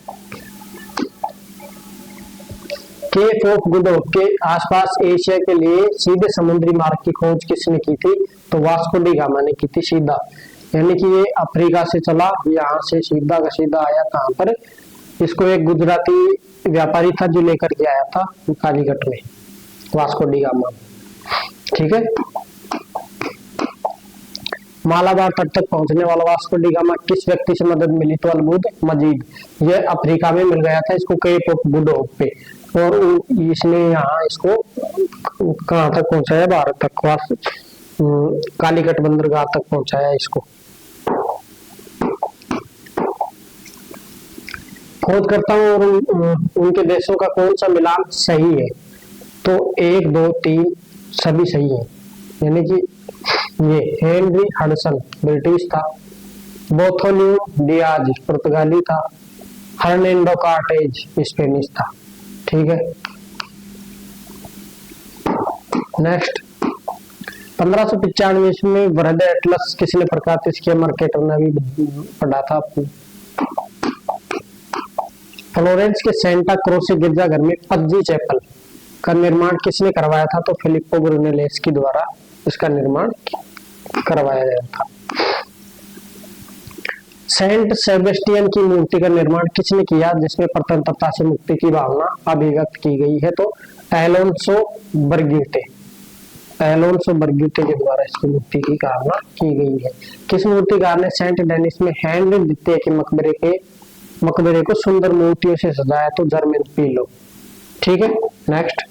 Cape of Good Hope के आसपास एशिया के लिए सीधे समुद्री मार्ग की खोज किसने की थी? तो वास्को डी गामा ने की थी सीधा, यानी कि ये अफ्रीका से चला, यहाँ से सीधा का सीधा आया कहाँ पर? इसको एक गुजराती व्यापारी था जो लेकर के आया था कालीकट में, वास्को डी गामा, ठीक है। मालाबार तट तक पहुंचने वाला वास्को डी गामा किस व्यक्ति से मदद मिली? तो अलबुद मजीद, ये अफ्रीका में मिल गया था इसको केप ऑफ गुड होप पे, और इसने यहाँ इसको कहाँ तक पहुंचाया? भारत तक, कालीकट बंदरगाह तक पहुंचाया इसको। खोज करता हूँ और उनके देशों का कौन सा मिलान सही है? तो 1, 2, 3 सभी सही है, यानी कि ये हेनरी हडसन ब्रिटिश था, बोथोलियो डियाज पुर्तगाली था, हर्नेंडो कार्टेज स्पेनिश था, ठीक है। नेक्स्ट, 1595 में वृहद एटलस किसने प्रकाशित किया? मर्केटर ने भी पढ़ा था आपको। फ्लोरेंस के सेंटा क्रोसे गिरजाघर में पज्जी चैपल का निर्माण किसने करवाया था? तो फिलिप्पो ब्रूनेलेस्की द्वारा इसका निर्माण करवाया गया था। सेंट सेबेस्टियन की मूर्ति का निर्माण किसने किया जिसमें स्वतंत्रता से मुक्ति की भावना अभिव्यक्त की गई है? तो एलोन्सो बर्ग्यूटे के द्वारा इसकी मूर्ति की कामना की गई है। किस मूर्तिकार ने सेंट डेनिस में हेनरी द्वितीय के मकबरे को सुंदर मूर्तियों से सजाया? तो जर्मन पीलो, ठीक है। नेक्स्ट,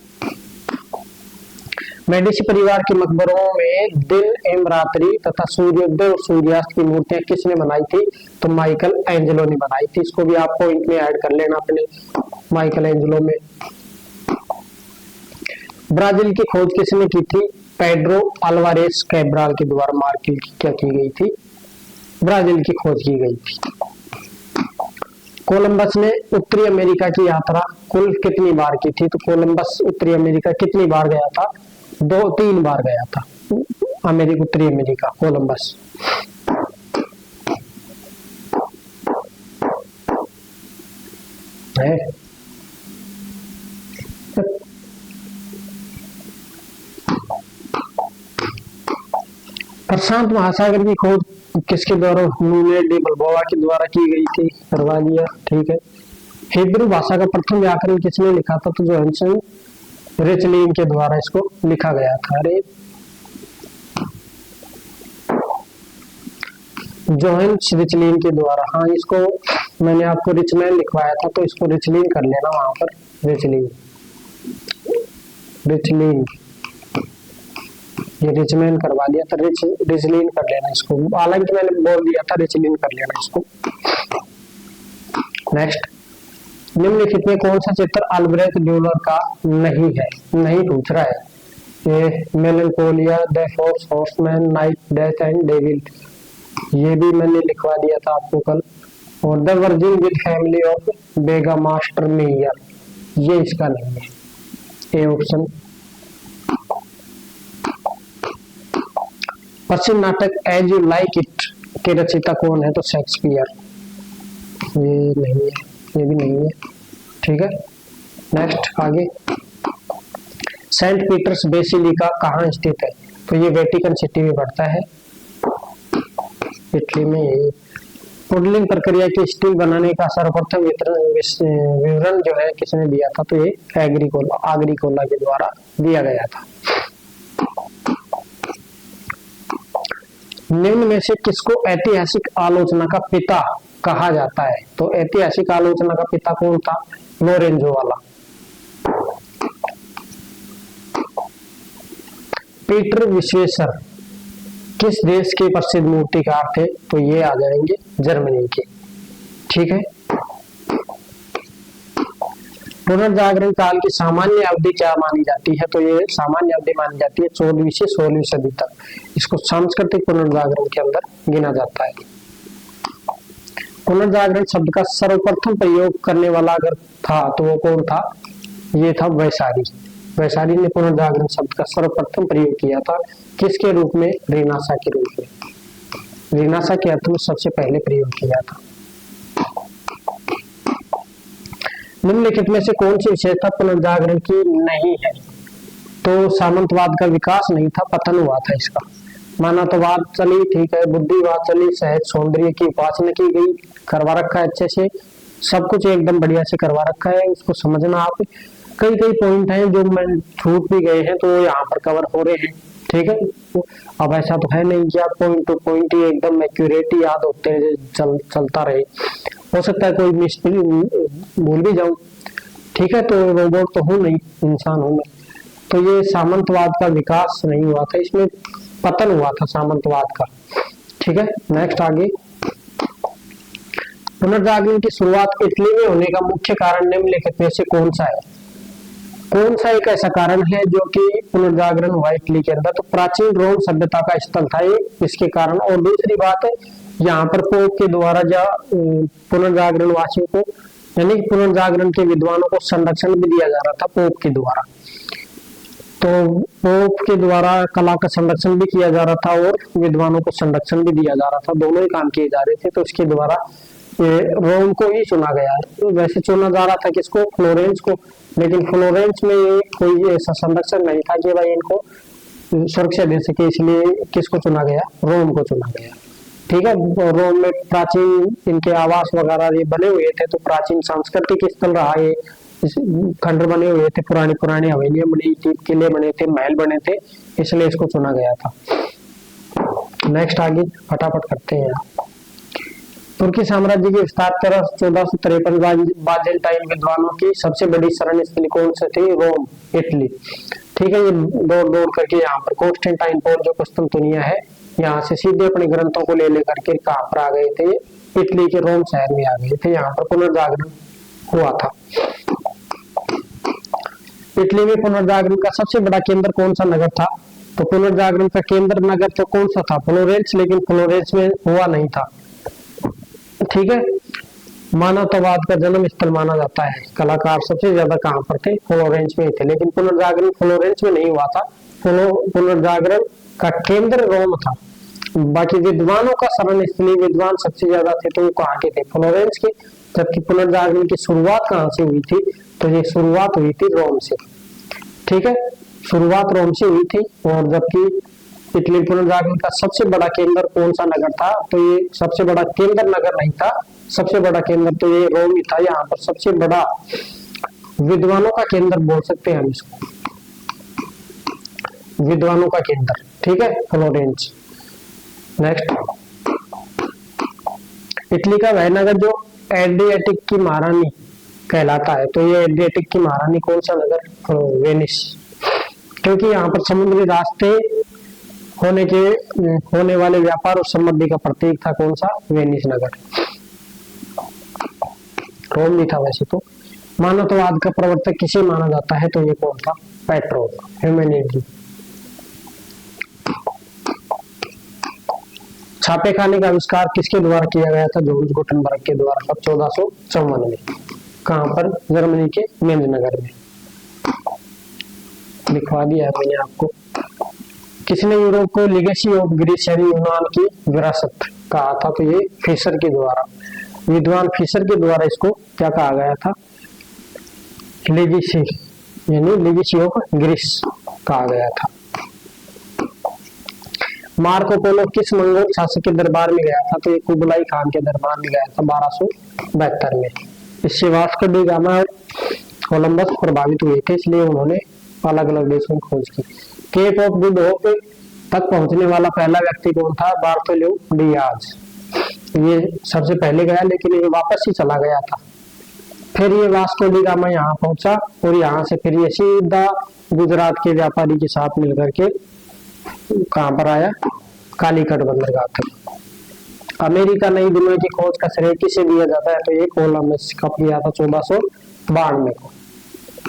मेडिसी परिवार के मकबरों में दिन एवं रात्रि तथा सूर्योदय और सूर्यास्त की मूर्तियां किसने बनाई थी? तो माइकल एंजेलो ने बनाई थी। इसको भी आप पॉइंट में ऐड कर लेना अपने, माइकल एंजेलो में। ब्राजील की खोज किसने की थी? पेड्रो अल्वारेस कैब्राल के द्वारा मार्किल की क्या की गई थी? ब्राजील की खोज की गई थी। कोलंबस ने उत्तरी अमेरिका की यात्रा कुल कितनी बार की थी? तो कोलंबस उत्तरी अमेरिका कितनी बार गया था? 2-3 बार गया था उत्तरी अमेरिका कोलंबस। है प्रशांत महासागर की खोज किसके द्वारा? लूने डी बल्बोआ के द्वारा की गई थी, करवा दिया, ठीक है। हिब्रू भाषा का प्रथम व्याकरण किसने लिखा था? तो जोहानसन रिचलिन के द्वारा इसको लिखा गया था। अरे जोहानस रिचलिन के द्वारा, हाँ इसको मैंने आपको रिचमैन लिखवाया था तो इसको रिचलिन कर लेना वहां पर, रिचलिन रिचलिन, ये रिचमैन करवा दिया था, रिचलिन कर लेना इसको, हालांकि मैंने बोल दिया था रिचलिन कर लेना इसको। नेक्स्ट, निम्नलिखित में कौन सा चित्र अल्ब्रेक्ट ड्यूलर का नहीं है? नहीं पूछ रहा है। ये Melancholia, the four horsemen, knight, death and devil, ये भी मैंने लिखवा दिया था आपको कल। और the virgin with family of बेगा मास्टर मेयर, ये इसका नहीं है, ए ऑप्शन। प्रसिद्ध नाटक एज यू लाइक इट के रचयिता कौन है? तो शेक्सपियर, ये नहीं है, ये भी नहीं है, ठीक है। नेक्स्ट आगे, सेंट पीटर्स बेसिलिका कहाँ स्थित है? तो ये वेटिकन सिटी में पड़ता है, इटली में। ये पुडलिंग प्रक्रिया की स्टील बनाने का सर्वप्रथम विवरण जो है किसने दिया था? तो ये एग्रीकोला के द्वारा दिया गया था। निम्न में से किसको ऐतिहासिक आलोचना का पिता कहा जाता है? तो ऐतिहासिक आलोचना का पिता कौन था? लोरेंजो वाला। पीटर विश्वेश्वर किस देश के प्रसिद्ध मूर्तिकार थे? तो ये आ जाएंगे जर्मनी के, ठीक है। पुनर्जागरण काल की सामान्य अवधि क्या मानी जाती है? तो ये सामान्य अवधि मानी जाती है 14वीं से 16वीं सदी तक, इसको सांस्कृतिक पुनर्जागरण के अंदर गिना जाता है। पुनर्जागरण शब्द का सर्वप्रथम प्रयोग करने वाला अगर था तो वो कौन था? ये था वैशाली। वैशाली ने पुनर्जागरण शब्द का सर्वप्रथम प्रयोग किया था, किसके रूप में? रीनासा के रूप में। रीनासा के अर्थ में सबसे पहले प्रयोग किया था। निम्नलिखित में से कौन सी विशेषता पुनर्जागरण की नहीं है? तो सामंतवाद का विकास नहीं था, पतन हुआ था इसका। मानवतावाद चली, ठीक है, बुद्धिवाद चली, सहज सौंदर्य की उपासना की गई, करवा रखा है अच्छे से, सब कुछ एकदम बढ़िया से करवा रखा है, उसको समझना आप। कई पॉइंट हैं जो मैं छूट भी गए हैं तो यहाँ पर कवर हो रहे हैं, ठीक है। अब ऐसा तो है नहीं कि आप पॉइंट टू पॉइंट ही एकदम एक्यूरेट ही याद होते हैं, चलता रहे, हो सकता है कोई भूल भी जाऊं, ठीक है। तो रोबोट तो हूं नहीं, इंसान हूं मैं। तो ये सामंतवाद का विकास नहीं हुआ था, इसमें पतन हुआ था सामंतवाद का, ठीक है। नेक्स्ट आगे, पुनर्जागरण की शुरुआत इटली में होने का मुख्य कारण निम्नलिखित में से कौन सा है? कौन सा एक ऐसा कारण है जो कि पुनर्जागरण हुआ इटली के अंदर? तो प्राचीन रोम सभ्यता का स्थल था ये, इसके कारण। और दूसरी बात है, यहाँ पर पोप के द्वारा पुनर्जागरण वासियों को, यानी पुनर्जागरण के विद्वानों को संरक्षण भी दिया जा रहा था पोप के द्वारा। तो पोप के द्वारा कला का संरक्षण भी किया जा रहा था और विद्वानों को संरक्षण भी दिया जा रहा था, दोनों ही काम किए जा रहे थे। तो इसके द्वारा रोम को ही चुना गया है। वैसे चुना जा रहा था किसको? फ्लोरेंस को, लेकिन फ्लोरेंस में कोई ऐसा संरक्षण नहीं था कि भाई इनको सुरक्षा दे सके, इसलिए किसको चुना गया? रोम को चुना गया, ठीक है। रोम में प्राचीन इनके आवास वगैरह ये बने हुए थे, तो प्राचीन सांस्कृतिक स्थल रहा ये, खंडर बने हुए थे, पुरानी हवेलियां बनी थी, किले बने थे, महल बने थे, इसलिए इसको चुना गया था। नेक्स्ट आगे फटाफट करते हैं। तुर्की साम्राज्य के विस्तार तरफ 1453 बाजेंटाइन विद्वानों की सबसे बड़ी शरण स्थली कौन सी थी? रोम, इटली, ठीक है। ये दौड़ करके यहाँ पर कॉन्स्टेंटाइनोपल जो कुस्तुनतुनिया है, यहाँ से सीधे अपने ग्रंथों को ले लेकर के कहाँ पर आ गए थे? इटली के रोम शहर में आ गए थे, यहाँ पर पुनर्जागरण हुआ था। इटली में पुनर्जागरण का सबसे बड़ा केंद्र कौन सा नगर था? तो पुनर्जागरण का केंद्र नगर तो कौन सा था? फ्लोरेंस, लेकिन फ्लोरेंस में हुआ नहीं था, ठीक है। मानवतावाद का जन्म स्थल माना जाता है, कलाकार सबसे ज्यादा कहाँ पर थे? फ्लोरेंस में थे, लेकिन पुनर्जागरण फ्लोरेंस में नहीं हुआ था, पुनर्जागरण का केंद्र रोम था। बाकी विद्वानों का शरण स्थली, विद्वान सबसे ज्यादा थे तो वो कहाँ के थे? फ्लोरेंस के। जबकि पुनर्जागरण की शुरुआत कहाँ से हुई थी? तो ये शुरुआत हुई थी रोम से, ठीक है। शुरुआत रोम से हुई थी, और जबकि इटली पुनर्जागरण का सबसे बड़ा केंद्र कौन सा नगर था? तो ये सबसे बड़ा केंद्र नगर नहीं था, सबसे बड़ा केंद्र तो ये रोम ही था। यहाँ पर सबसे बड़ा विद्वानों का केंद्र बोल सकते हैं हम इसको, विद्वानों का केंद्र, ठीक है, फ्लोरेंस। नेक्स्ट, इटली का वह नगर जो एड्रियाटिक की महारानी कहलाता है, तो ये एड्रियाटिक की महारानी कौन सा नगर? वेनिस, क्योंकि यहाँ पर समुद्री रास्ते होने वाले व्यापार और समृद्धि का प्रतीक था। कौन सा? वेनिस नगर। रोम भी था वैसे तो। मानवतावाद का प्रवर्तक किसे माना जाता है? तो ये कौन था? पेट्रोक, ह्यूमैनिटी। छापे खाने का आविष्कार किसके द्वारा किया गया था? जॉर्ज गुटेनबर्ग के द्वारा, 1454 में। कहां पर? जर्मनी के मेंज नगर में। लिखवा दिया है मैंने आपको। किसने यूरोप को लिगेसी ऑफ ग्रीस यानी यूनान की विरासत कहा था? तो ये फिशर के द्वारा, विद्वान फिशर के द्वारा इसको क्या कहा गया था? लिगेसी यानी लिगेसी ऑफ ग्रीस कहा गया था। मार्को पोलो किस मंगोल शासक के दरबार में गया था? तो ये कुबलाई खान के दरबार में गया था 1272 में। इससे वास्को डी गामा और कोलंबस प्रभावित हुए थे, इसलिए उन्होंने अलग अलग देशों में खोज की। केप ऑफ गुड होप तक पहुंचने वाला पहला व्यक्ति कौन था? Bartholomew Diaz. ये सबसे पहले गया, लेकिन ये वापस ही चला गया था। फिर ये वास्को डी गामा यहाँ पहुंचा और यहाँ से फिर ये सीधा गुजरात के व्यापारी के साथ मिलकर के कहां पर आया? कालीकट बंदरगाह तक। अमेरिका नई दुनिया की खोज का श्रेय किसे दिया जाता है? तो ये कोलंबस कब किया था? 1492 को,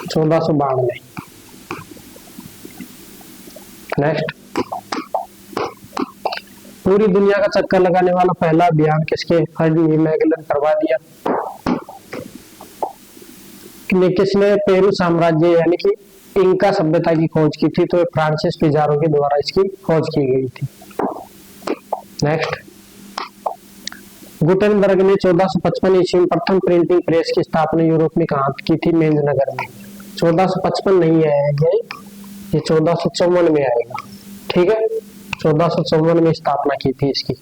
1492। नेक्स्ट, पूरी दुनिया का चक्कर लगाने वाला पहला अभियान किसके? फर्डिनेंड मैगेलन करवा दिया। किसने पेरू साम्राज्य यानी कि इंका सभ्यता की खोज की थी? तो फ्रांसिस पिजारो के द्वारा इसकी खोज की गई थी। नेक्स्ट, गुटेनबर्ग ने 1455 ईस्वी में प्रथम प्रिंटिंग प्रेस की स्थापना यूरोप में कहां की थी? मेंज नगर में। 1455 नहीं आएगा ये 1454 में आएगा, ठीक है, 1454 में स्थापना की थी इसकी।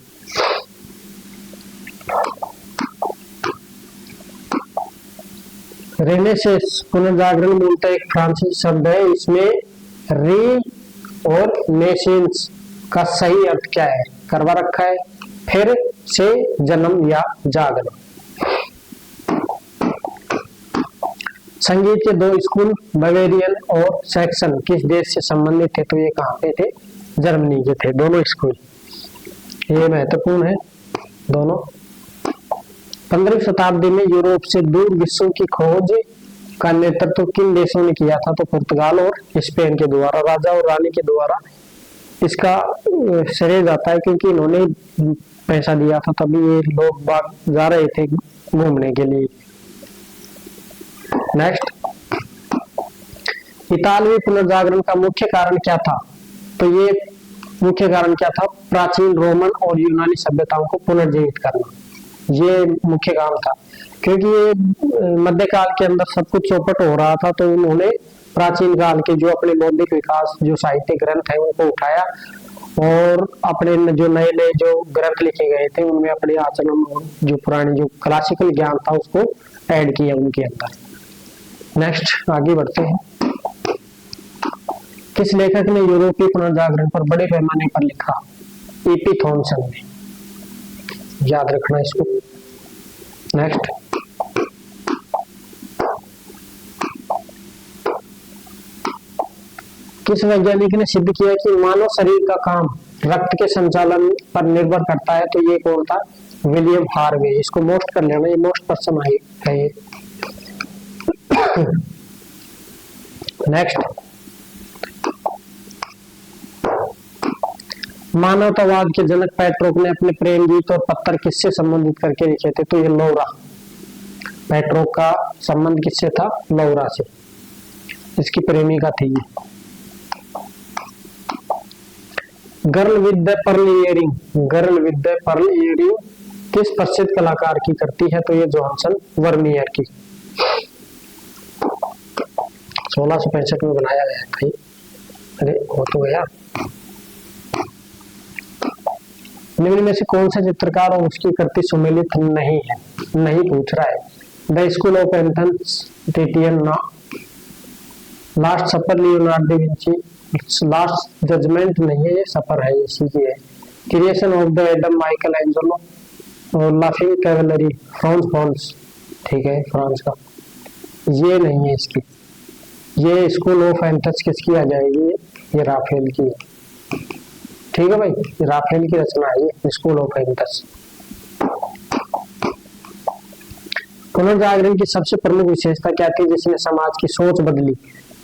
रेनेसेंस पुनर्जागरण मूलतः एक फ्रांसीसी शब्द है। इसमें री और नेसेंस का सही अर्थ क्या है? करवा रखा है, फिर से जन्म या जागरण। संगीत के दो स्कूल बवेरियन और सैक्सन किस देश से संबंधित थे? तो ये कहाँ पे थे? जर्मनी के थे दोनों स्कूल। ये महत्वपूर्ण है दोनों। 15वीं शताब्दी में यूरोप से दूर विश्व की खोज का नेतृत्व किन देशों ने किया था? तो पुर्तगाल और स्पेन के द्वारा, राजा और रानी के द्वारा इसका श्रेय जाता है, क्योंकि इन्होंने पैसा दिया था, तभी ये लोग बाग जा रहे थे घूमने के लिए। नेक्स्ट, इतालवी पुनर्जागरण का मुख्य कारण क्या था? तो ये मुख्य कारण क्या था? प्राचीन रोमन और यूनानी सभ्यताओं को पुनर्जीवित करना, ये मुख्य काम था। क्योंकि ये मध्यकाल के अंदर सब कुछ चौपट हो रहा था, तो उन्होंने प्राचीन काल के जो अपने बौद्धिक विकास जो साहित्य ग्रंथ है उनको उठाया और अपने जो नए नए जो ग्रंथ लिखे गए थे उनमें अपने आचरण जो पुरानी जो क्लासिकल ज्ञान था उसको ऐड किया उनके अंदर। नेक्स्ट, आगे बढ़ते हैं। किस लेखक ने यूरोपीय पुनर्जागरण पर बड़े पैमाने पर लिखा? ईपी थॉमसन ने, याद रखना इसको। नेक्स्ट, किस वैज्ञानिक ने सिद्ध किया कि मानव शरीर का काम रक्त के संचालन पर निर्भर करता है? तो ये कौन था? William Harvey. इसको मोस्ट कर लेना, ये मोस्ट पर्सन है ये। नेक्स्ट, मानवतावाद के जनक पेट्रोक ने अपने प्रेम गीत और पत्र किससे संबंधित करके लिखे थे? तो ये लौरा। पेट्रोक का संबंध किससे था? लौरा से, इसकी प्रेमिका थी ये। Girl with the pearl earring, girl with the pearl earring किस प्रसिद्ध कलाकार की करती है? तो ये जॉनसन वर्नियर की। 1665 में बनाया गया था ये। अरे हो तो गया। निम्न में से कौन सा चित्रकार और उसकी कृति सुमेलित नहीं है? नहीं पूछ रहा है। The school of Athens, Titian, last supper Leonardo da Vinci, last judgement नहीं है, ये सपर है, इसी की है। Creation of the Adam, Michelangelo, और लाफिंग कैवलरी, फ्रांस हॉल्स, ठीक है, फ्रांस का। ये नहीं है इसकी। ये स्कूल ऑफ एथेंस किसकी आ जाएगी? ये राफेल की है, ठीक है भाई, ये राफेल की रचना है ये स्कूल ऑफ एथेंस। पुनर्जागरण की सबसे प्रमुख विशेषता क्या थी जिसने समाज की सोच बदली?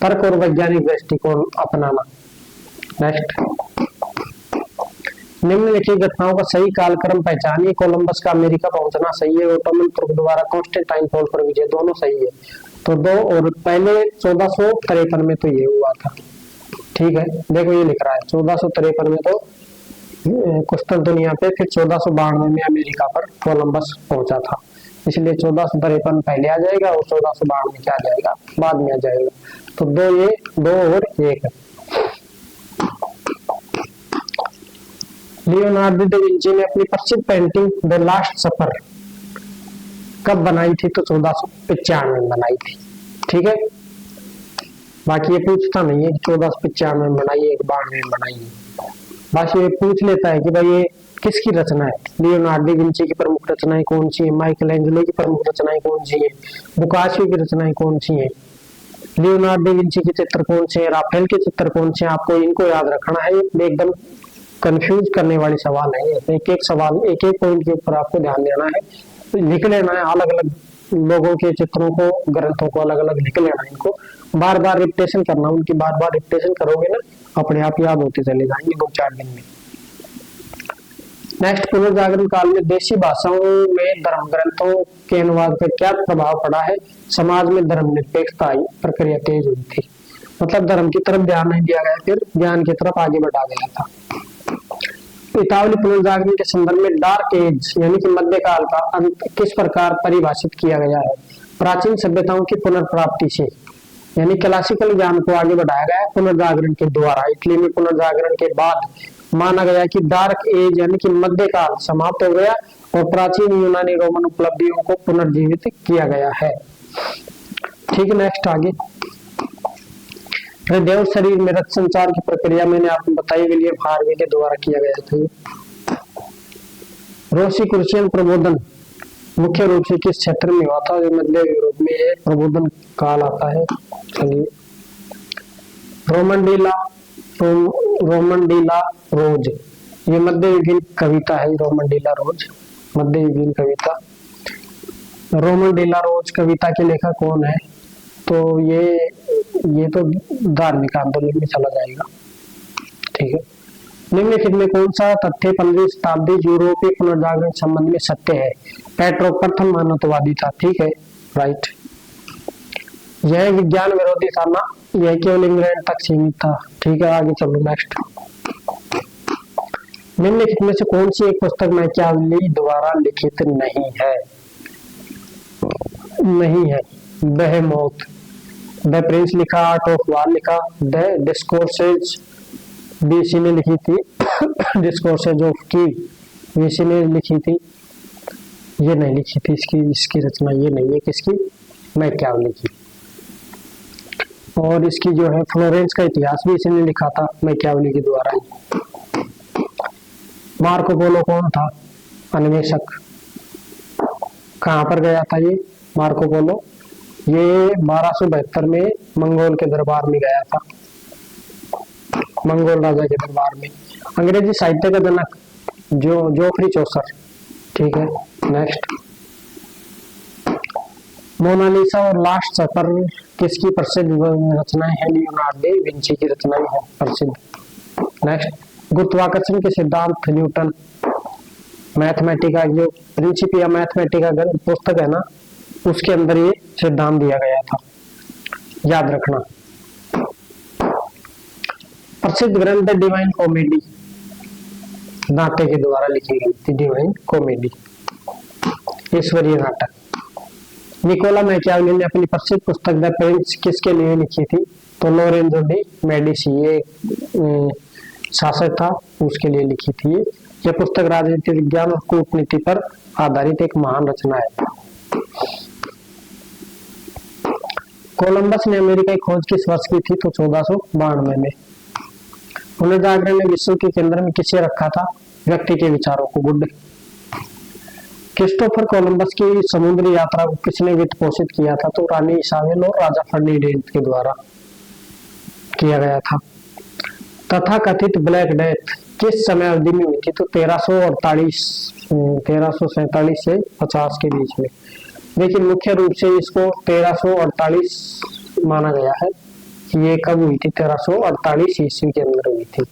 तर्क और वैज्ञानिक दृष्टिकोण अपनाना। नेक्स्ट, निम्नलिखित घटनाओं का सही कालक्रम पहचानिए। कोलंबस का अमेरिका पहुंचना सही है, ओटोमन तुर्क द्वारा कॉन्स्टेंटाइन पोल पर विजय, दोनों सही है। तो दो, और पहले 1453 में तो ये हुआ था, ठीक है, देखो ये लिख रहा है 1453 में तो कुस्तुनतुनिया पे, फिर 1492 में अमेरिका पर कोलंबस पहुंचा था, इसलिए 1453 पहले आ जाएगा और 1492 क्या आ जाएगा, बाद में आ जाएगा। तो दो, ये दो और एक। लियोनार्डो दा विंची ने अपनी प्रसिद्ध पेंटिंग द लास्ट सपर कब बनाई थी? तो 1495 में बनाई थी, ठीक है। बाकी ये पूछता नहीं है 1495 में बनाई है, 92 में बनाई है, बाकी ये पूछ लेता है कि भाई ये किसकी रचना है? लियोनार्डो दा विंची की प्रमुख रचनाएं कौन सी है? माइकल एंजेलो की प्रमुख रचनाएं कौन सी है? बोकासियो की रचनाएं कौन सी है? लियोनार्डो दा विंची के चित्र कौन से हैं? राफेल के चित्र कौन से हैं? आपको इनको याद रखना है, एकदम कंफ्यूज करने वाली सवाल है। एक एक सवाल, एक एक पॉइंट के ऊपर आपको ध्यान देना है, लिख लेना है, अलग अलग लोगों के चित्रों को, ग्रंथों को अलग अलग लिख लेना है, इनको बार बार रिपीटेशन करना, उनकी बार बार रिपीटेशन करोगे ना, अपने आप याद होते चले जाएंगे 2-4 दिन में। नेक्स्ट, पुनर्जागरण काल में देशी भाषाओं में धर्म ग्रंथों के अनुवाद पर क्या प्रभाव पड़ा है? समाज में धर्मनिरपेक्षता आई, प्रक्रिया तेज हुई थी, मतलब धर्म की तरफ ध्यान नहीं दिया गया, फिर ज्ञान की तरफ आगे बढ़ा गया था। इतावली पुनर्जागरण के संदर्भ में डार्क एज यानी कि मध्यकाल का अंत किस प्रकार परिभाषित किया गया है? प्राचीन सभ्यताओं की पुनर्प्राप्ति से, यानी क्लासिकल ज्ञान को आगे बढ़ाया गया पुनर्जागरण के द्वारा। इटली में पुनर्जागरण के बाद माना गया कि डार्क एज यानी कि मध्यकाल समाप्त हो गया और प्राचीन यूनानी रोमन उपलब्धियों को पुनर्जीवित किया गया है, ठीक है। नेक्स्ट, आगे हृदय और शरीर में रक्त संचार की प्रक्रिया मैंने आपको बताई, विलियम हार्वे के द्वारा किया गया था। रोसीक्रुशियन प्रबोधन मुख्य रूप से किस क्षेत्र में हुआ था? मध्य यूरोप में ये प्रबोधन काल आता है। चलिए, रोमन डीला रोज, ये मध्ययुगीन कविता है। रोमन डीला रोज मध्ययुगीन कविता। रोमन डीला रोज कविता के लेखक कौन है? तो ये तो धार्मिक आंदोलन में चला जाएगा, ठीक है। निम्नलिखित में कौन सा तथ्य 15वीं शताब्दी यूरोपीय पुनर्जागरण संबंध में सत्य है? पेट्रोक प्रथम मानवतावादी था, ठीक है, राइट। यह विज्ञान विरोधी था ना, यह केवल इंग्लैंड तक सीमित था, ठीक है। आगे चलो, नेक्स्ट। निम्नलिखित में से कौन सी एक पुस्तक मैकियावेली द्वारा लिखित नहीं है? बेहेमोथ, द प्रिंस लिखा, आर्ट ऑफ वार लिखा, द डिस्कोर्सेज बीसी ने लिखी थी, डिस्कोर्सेज ऑफ की बीसी ने लिखी थी, ये नहीं लिखी थी, इसकी रचना ये नहीं है, किसकी? मैकियावेली की। और इसकी जो है फ्लोरेंस का इतिहास भी इसी ने लिखा था, मैकियावेली के द्वारा ही। मार्को पोलो कौन था? अन्वेषक। कहाँ पर गया था ये मार्को पोलो? ये 1272 में मंगोल के दरबार में गया था, मंगोल राजा के दरबार में। अंग्रेजी साहित्य का जनक जोफ्री चौसर, ठीक है। नेक्स्ट, मोनालिसा और लास्ट सपर किसकी प्रसिद्ध रचनाएं हैं? लियोनार्डो दा विंची की रचनाएं हैं प्रसिद्ध। नेक्स्ट, गुरुत्वाकर्षण के सिद्धांत न्यूटन, मैथमेटिका, जो प्रिंसिपिया मैथमेटिका पुस्तक है ना, उसके अंदर ये सिद्धांत दिया गया था, याद रखना। प्रसिद्ध ग्रंथ डिवाइन कॉमेडी, दांते के द्वारा लिखी गई थी, डिवाइन कॉमेडी, ईश्वरीय नाटक। निकोला मैकियावेली ने अपनी प्रसिद्ध पुस्तक द प्रिंस किसके लिए लिखी थी? तो लोरेंजो डी मेडिसी, ये शासक था, उसके लिए लिखी थी, यह पुस्तक राजनीति विज्ञान और कूटनीति पर आधारित एक महान रचना है। कोलंबस ने अमेरिका की खोज किस वर्ष की थी? तो 1492 में। पुनर्जागरण ने विश्व के केंद्र में किसे रखा था? व्यक्ति के विचारों को। गुड। क्रिस्टोफर कोलंबस की समुद्री यात्रा को किसने वित्त पोषित किया था? तो रानी इसाबेल और राजा फर्डिनेंड के द्वारा किया गया था। तथा कथित ब्लैक डेथ किस समय अवधि में हुई थी? तो 1347 से 50 के बीच में। लेकिन मुख्य रूप से इसको 1348 माना गया है। ये कब हुई थी? 1348 ईस्वी के अंदर हुई थी।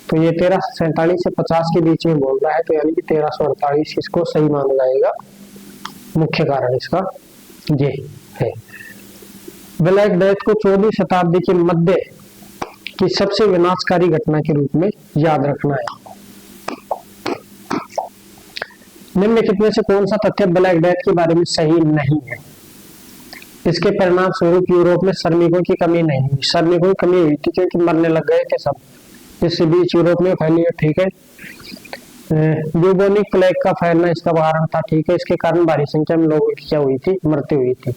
तो ये 1347 से 50 के बीच में बोल रहा है, तो यानी कि 1348 इसको सही माना जाएगा। मुख्य कारण इसका ये है। ब्लैक डेथ को 14वीं शताब्दी के मध्य की सबसे विनाशकारी घटना के रूप में याद रखना है। निम्नलिखित में से कौन सा तथ्य ब्लैक डेथ के बारे में सही नहीं है? इसके परिणाम स्वरूप यूरोप में श्रमिकों की कमी नहीं हुई। श्रमिकों की कमी हुई थी क्योंकि मरने लग गए थे सब। इस बीच यूरोप में फैली है, ठीक है। यूबोनिक प्लेग का फैलना इसका कारण था, ठीक है। इसके कारण भारी संख्या में लोगों की क्या हुई थी? मृत्यु हुई थी।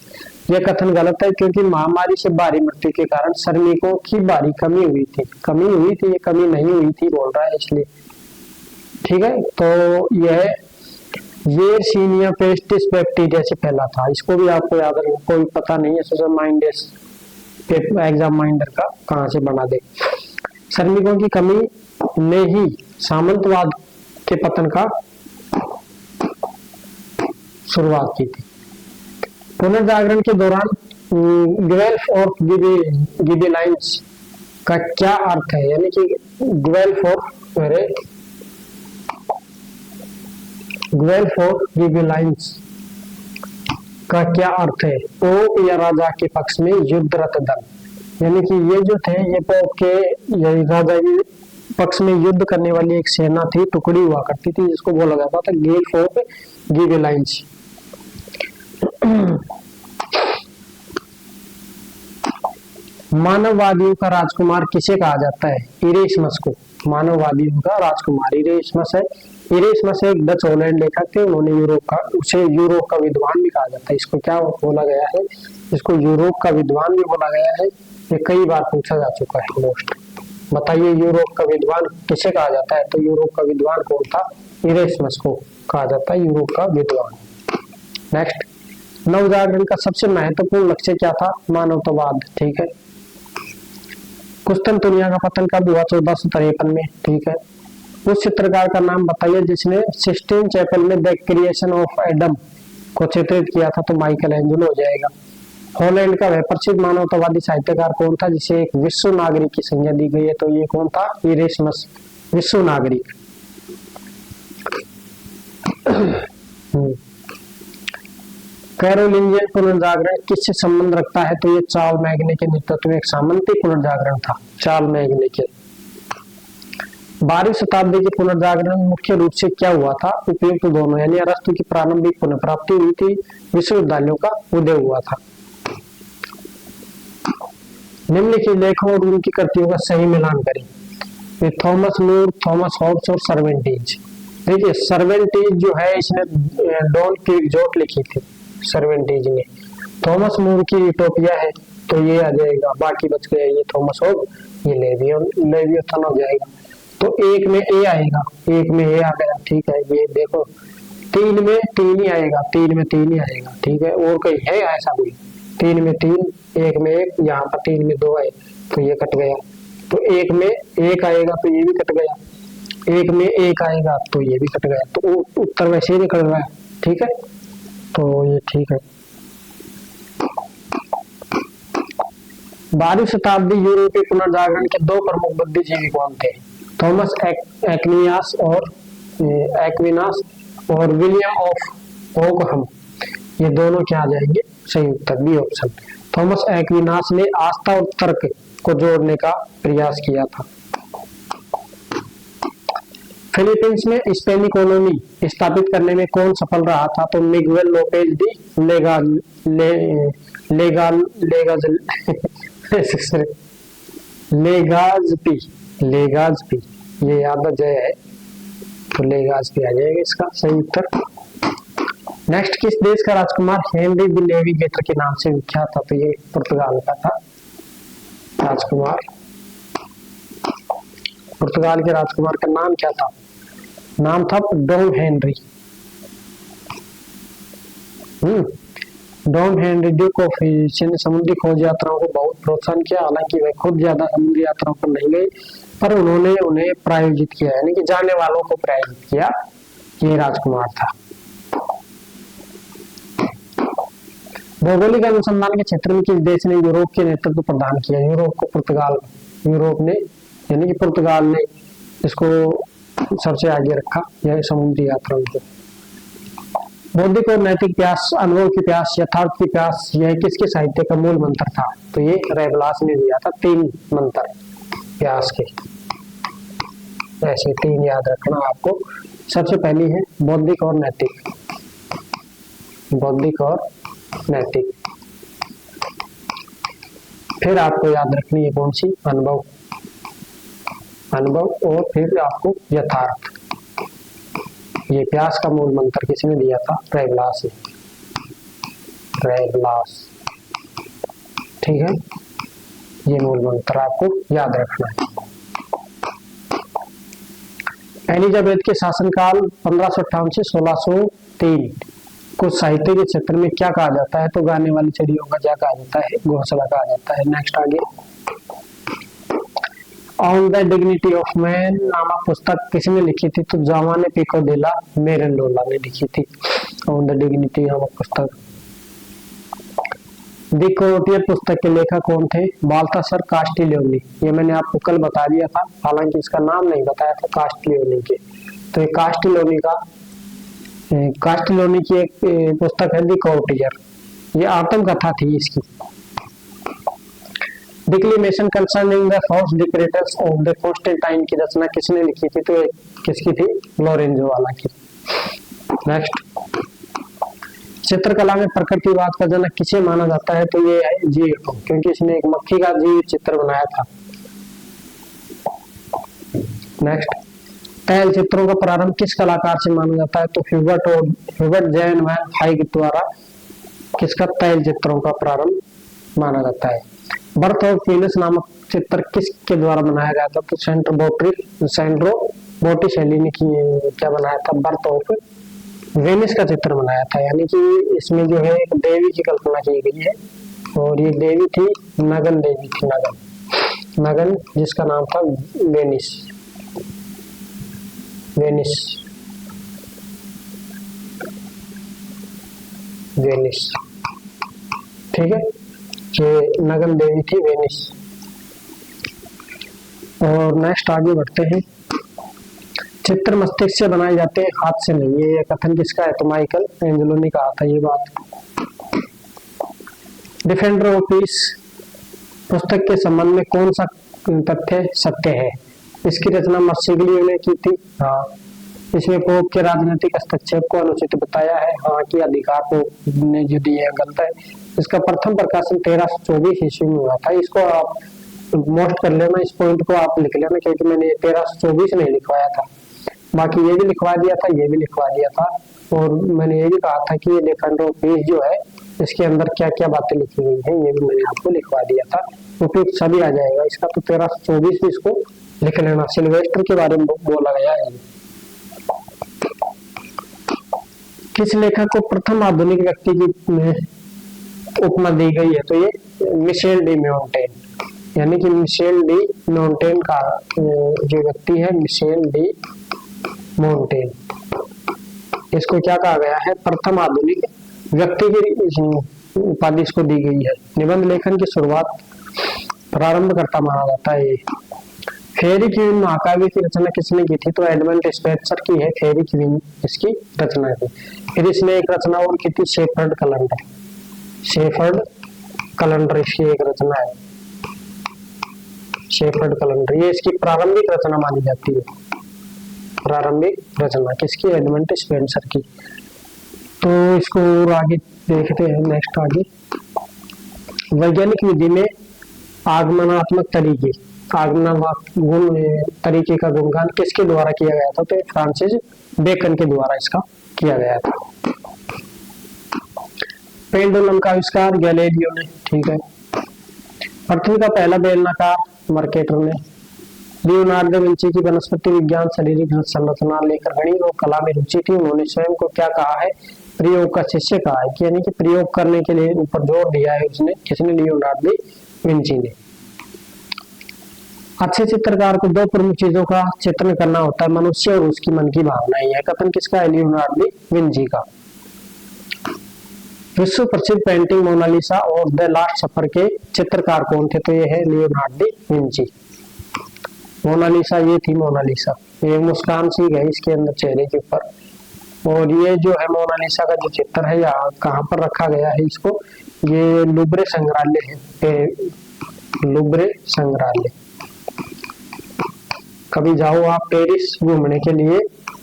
यह कथन गलत है क्योंकि महामारी से भारी मृत्यु के कारण श्रमिकों की भारी कमी हुई थी। ये कमी नहीं हुई थी बोल रहा है, इसलिए ठीक है। तो यह येरसीनिया पेस्टिस बैक्टीरिया से फैला था। इसको भी आपको याद रखना, कोई पता नहीं है सोशल माइंडर्स एग्जाम माइंडर का कहाँ से बना दे। श्रमिकों की कमी ने ही सामंतवाद के पतन का शुरुआत की थी। पुनर्जागरण के दौरान ग्वेल्फ और गिबेलाइंस का क्या अर्थ है? यानी कि ग्वेल्फ और गिबेलाइंस का क्या अर्थ है? पोप या राजा के पक्ष में युद्धरत दल। यानी कि ये जो थे, ये पोप के या राजा के पक्ष में युद्ध करने वाली एक सेना थी, टुकड़ी हुआ करती थी, जिसको बोला जाता था गिल्फ ऑफ गिबेलाइंस। मानववादियों का राजकुमार किसे कहा जाता है? इरेस्मस को मानववादियों का राजकुमार इरेस्मस है। इरेस्मस एक डच हॉलैंड लेखक थे, उन्होंने उसे यूरोप का विद्वान भी कहा जाता है। इसको क्या बोला गया है? इसको यूरोप का विद्वान भी बोला गया है। ये कई बार पूछा जा चुका है मोस्ट। बताइए यूरोप का विद्वान किसे कहा जाता है? तो यूरोप का विद्वान कौन था? इरेस्मस को कहा जाता है यूरोप का विद्वान। नेक्स्ट, नवजागरण का सबसे महत्वपूर्ण लक्ष्य क्या था? मानवतावाद, ठीक है। कुस्तुनतुनिया का पतन कब हुआ? 1453 में, ठीक है। उस चित्रकार का नाम बताइए जिसने सिस्टीन चैपल में द क्रिएशन ऑफ एडम को चित्रित किया था? तो माइकल एंजेलो हो जाएगा। हॉलैंड का वह प्रसिद्ध मानवतावादी साहित्यकार कौन था जिसे एक विश्व नागरिक की संज्ञा दी गई है? तो ये कौन था? इरेस्मस, विश्व नागरिक। कैरोलिंजियन पुनर्जागरण किससे संबंध रखता है? तो ये चार्ल्स मैग्ने के नेतृत्व में एक सामंती पुनर्जागरण था, चार्ल्स मैग्ने के। 12वीं शताब्दी के पुनर्जागरण मुख्य रूप से क्या हुआ था? उपयुक्त दोनों, यानी अरस्तु की प्रारंभिक पुनः प्राप्ति हुई थी, विश्वविद्यालयों का उदय हुआ था। निम्नलिखित लेखों और उनकी कृतियों का सही मिलान करें। थॉमस मूर, थॉमस हॉब्स और सर्वेंटीज। देखिए सर्वेंटीज जो है इसने डॉन क्विक्सोट लिखी थी, सर्वेंटीज ने। थॉमस मूर की यूटोपिया है, तो ये आ जाएगा। बाकी बच गया ये थॉमस हॉब, ये लेवियोथन हो जाएगा। तो एक में ए आएगा, एक में ए आ गया, ठीक है। ये देखो 3 में 3 ही आएगा, 3 में 3 ही आएगा, ठीक है। और कहीं है ऐसा कोई? 3 में 3, 1 में 1, यहाँ पर 3 में 2 आए तो ये कट गया। तो 1 में 1 आएगा तो ये भी कट गया, 1 में 1 आएगा तो ये भी कट गया। तो उत्तर वैसे ही निकल रहा है, ठीक है। तो ये ठीक है। 12वीं शताब्दी यूरोपीय पुनर्जागरण के 2 प्रमुख बुद्धिजीवी कौन थे? थॉमस एक्विनास और विलियम ऑफ ओकहम। ये दोनों क्या आ जाएंगे? सही उत्तर बी ऑप्शन। थॉमस एक्विनास ने आस्था और तर्क को जोड़ने का प्रयास किया था। फिलीपींस में स्पेनी कॉलोनी स्थापित करने में कौन सफल रहा था? तो मिगुएल लोपेज डी लेगाज़पी, ये याद जय है। तो लेगाज भी आ जाएगा इसका सही उत्तर। नेक्स्ट, किस देश का राजकुमार हेनरी द नेविगेटर के नाम से विख्यात था? तो ये पुर्तगाल का था राजकुमार। पुर्तगाल के राजकुमार का नाम क्या था? नाम था Don Henry. Don Henry duke of Houston ने समुद्री खोज यात्राओं को बहुत प्रोत्साहन किया। हालांकि वह खुद ज्यादा समुद्री यात्राओं पर नहीं गए, पर उन्होंने उन्हें प्रायोजित किया, यानी कि जाने वालों को प्रायोजित किया। ये राजकुमार था। भौगोलिक अनुसंधान के क्षेत्र में किस देश ने यूरोप के नेतृत्व प्रदान किया? यूरोप को पुर्तगाल, यूरोप ने यानी कि पुर्तगाल ने इसको सबसे आगे रखा, यह समुद्री यात्राओं को। बौद्धिक और नैतिक प्यास, अनुभव की प्यास, यथार्थ की प्यास, यह किसके साहित्य का मूल मंत्र था? तो ये रैबलास ने दिया था 3 मंत्र प्यास के। ऐसे 3 याद रखना आपको। सबसे पहली है बौद्धिक और नैतिक, बौद्धिक और नैतिक। फिर आपको याद रखनी है कौन सी? अनुभव, अनुभव, और फिर आपको यथार्थ। ये प्यास का मूल मंत्र किसने दिया था? रैबलास ने, रैबलास। ठीक है, ये मूल मंत्र आपको याद रखना है। एलिजाबेथ के शासनकाल 1558 से 1603 को साहित्य के क्षेत्र में क्या कहा जाता है? तो गाने वाली चिड़ियों का क्या कहा जाता है? घोंसला कहा जाता है। नेक्स्ट आगे, on the dignity of man नामक पुस्तक किसने लिखी थी? तो जावाने पिको डेला मेरेंडोला ने लिखी थी ऑन द डिग्निटी नामक पुस्तक। दी कोटियर पुस्तक के लेखक कौन थे? बाल्थासर कास्टिलियोनी। ये मैंने आपको कल बता दिया था, हालांकि इसका नाम नहीं बताया था कास्टिलियोनी के। तो ये कास्टिलियोनी की एक पुस्तक है दी कोटियर। ये आत्मकथा थी इसकी। Declamation concerning the false decretals of the Constantine की रचना किसने लिखी थी? तो किसकी थी? लोरेंजो वाला की। नेक्स्ट, चित्रकला में प्रकृतिवाद का जनक किसे माना जाता है? तो ये है जियोटो, क्योंकि इसने एक मक्खी का जीवित चित्र बनाया था। नेक्स्ट, तैल चित्रों का प्रारंभ किस कलाकार से माना जाता है? तो ह्यूबर्ट जैन वैन हाइग द्वारा किसका तैल चित्रों का प्रारंभ माना जाता है? बर्थ ऑफ वीनस नामक चित्र किसके द्वारा बनाया गया था? तो सेंड्रो बोटिसेली ने क्या बनाया था? बर्थ ऑफ वेनिस का चित्र बनाया था। यानी कि इसमें जो है एक देवी की कल्पना की गई है, और ये देवी थी नगन देवी थी, नगन, जिसका नाम था वेनिस। ठीक है, ये नगन देवी थी वेनिस। और नेक्स्ट आगे बढ़ते हैं। चित्र मस्तिष्क से बनाए जाते हैं, हाथ से नहीं। ये कथन किसका है? तो माइकल एंजेलो ने कहा था ये बात। डिफेंडर ऑफ पीस पुस्तक के संबंध में कौन सा तथ्य सत्य है? इसकी रचना मर्सिग्लियो ने की थी। हाँ, इसमें पोप के राजनीतिक हस्तक्षेप को अनुचित बताया है। हाँ, कि अधिकार पोप ने जो दिए गलत है। इसका प्रथम प्रकाशन 1324 ईस्वी में हुआ था। इसको आप नोट कर लेना, इस पॉइंट को आप लिख लेना, क्योंकि मैंने 1324 नहीं लिखवाया था, बाकी ये भी लिखवा दिया था, ये भी लिखवा दिया था। और मैंने ये भी कहा था कि ये डिफेंडर ऑफ पीस जो है, इसके अंदर क्या क्या बातें लिखी गई हैं, ये भी मैंने आपको लिखवा दिया था। उपयुक्त सभी आ जाएगा इसका। तो 1324 भी इसको लिख लेना। सिल्वेस्टर के बारे में बोला गया है। किस लेखक को प्रथम आधुनिक व्यक्ति की उपमा दी गई है? तो ये मिशेल डी मोंटेन, यानी कि मिशेल डी मोंटेन का जो व्यक्ति है, मिशेल डी मोंटेन, इसको क्या कहा गया है? प्रथम आधुनिक व्यक्ति की उपाधि इसको दी गई है। निबंध लेखन की शुरुआत प्रारंभकर्ता माना जाता है। फेरी क्वीन महाकाव्य की रचना किसने की थी? तो एडमंड स्पेंसर की है फेरी क्वीन, इसकी रचना थी। फिर इसने एक रचना और की थी, शेफर्ड कैलेंडर इसकी एक रचना है, शेफर्ड कैलेंडर। ये इसकी प्रारंभिक रचना मानी जाती है। प्रारंभिक रचना किसकी? एडमंड स्पेंसर की। तो इसको और आगे देखते हैं। नेक्स्ट आगे, वैज्ञानिक विधि में आगमनात्मक तरीके, गुण तरीके का गुणगान किसके द्वारा किया गया था? तो फ्रांसिस बेकन के द्वारा इसका किया गया था। पेंडुलम का आविष्कार गैलीलियो ने, ठीक है। पृथ्वी का पहला बेलनाकार मर्केटर ने। लियोनार्डो दा विंची की वनस्पति विज्ञान, शारीरिक संरचना लेकर गणित और कला में रुचि थी। उन्होंने स्वयं को क्या कहा है? प्रयोग का शिष्य कहा है, यानी कि प्रयोग करने के लिए ऊपर जोर दिया है उसने, किसने? लियोनार्डो दा विंची ने। अच्छे चित्रकार को दो प्रमुख चीजों का चित्रण करना होता है, मनुष्य और उसकी मन की भावनाएं। यह कथन किसका है? लियोनार्डो दा विंची का। विश्व प्रसिद्ध पेंटिंग मोनालिसा और द लास्ट सफर के चित्रकार कौन थे? तो ये है लियोनार्डो दा विंची। मोनालिसा ये थी, मोनालिसा ये मुस्कान सी गई इसके अंदर चेहरे के ऊपर। और ये जो है मोनालिसा का जो चित्र है, यहाँ कहाँ पर रखा गया है इसको? ये लुब्रे संग्रहालय है, लुब्रे संग्रहालय। कभी जाओ आप पेरिस घूमने के लिए,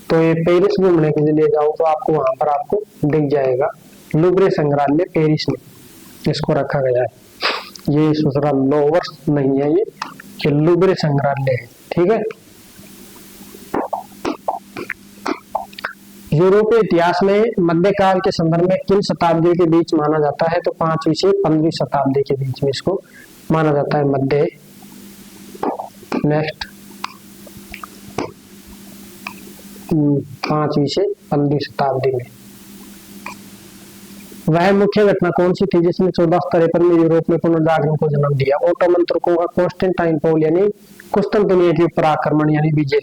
तो ये पेरिस घूमने के लिए जाओ तो आपको वहां पर आपको दिख जाएगा लुब्रे संग्रहालय पेरिस में इसको रखा गया है। ये दूसरा लोवर्स नहीं है, ये लुब्रे संग्रहालय है, ठीक है। यूरोपीय इतिहास में मध्यकाल के संदर्भ में किन शताब्दियों के बीच माना जाता है? तो 5वीं से 15वीं शताब्दी के बीच में इसको माना जाता है मध्य। नेक्स्ट 5वीं से 15वीं शताब्दी में। वह मुख्य घटना कौन सी थी जिसने 1453 में यूरोप में पुनर्जागरण को जन्म दिया? ओटोमन तुर्कों का कॉन्स्टेंटाइनोपल यानी कुस्तुनतुनिया के ऊपर आक्रमण यानी विजय,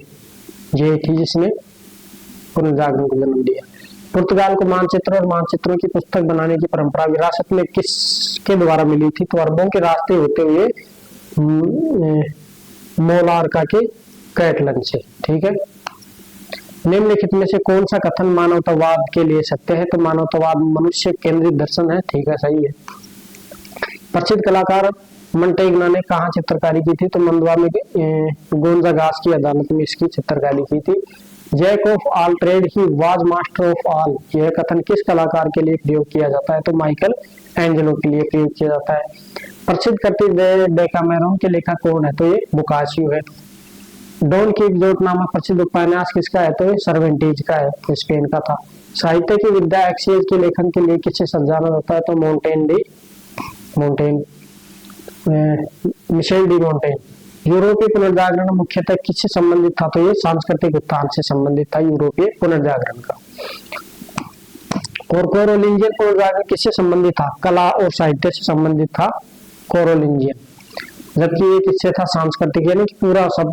ये थी जिसने पुनर्जागरण को जन्म दिया। पुर्तगाल को मानचित्र और मानचित्रों की पुस्तक बनाने की परंपरा विरासत में किसके द्वारा मिली थी? तो अरबों के रास्ते होते हुए मोलारका के कैटलन से, ठीक है। निम्नलिखित में से कौन सा कथन मानवतावाद के लिए सत्य है? तो मानवतावाद मनुष्य केंद्रित दर्शन है, ठीक है, सही है। प्रसिद्ध कलाकार मंटेगना ने कहाँ चित्रकारी की थी? तो मंदवा में गोंजागास की अदालत में इसकी चित्रकारी की थी। Jack of all trade he was master of all, यह कथन किस कलाकार के लिए प्रयोग किया जाता है? तो माइकल एंजेलो के लिए प्रयोग किया जाता है। प्रसिद्ध कर्तव्य डेकामेरन के लेखक कौन है? तो ये बोकासियो है। डॉन कीक्सोट नामक प्रसिद्ध उपन्यास किसका है? तो ये सर्वेंटीज का है, स्पेन का था। साहित्य की विद्या एक्सियस के लेखन के लिए किससे जाना जाता है? तो मिशेल डी मोंटेन। यूरोपीय पुनर्जागरण मुख्यतः किससे संबंधित था? तो ये सांस्कृतिक उत्थान से संबंधित था यूरोपीय पुनर्जागरण का। और कैरोलिंजियन पुनर्जागरण किससे संबंधित था? कला और साहित्य से संबंधित था कैरोलिंजियन, जबकि ये किससे था? सांस्कृतिक, यानी कि पूरा सब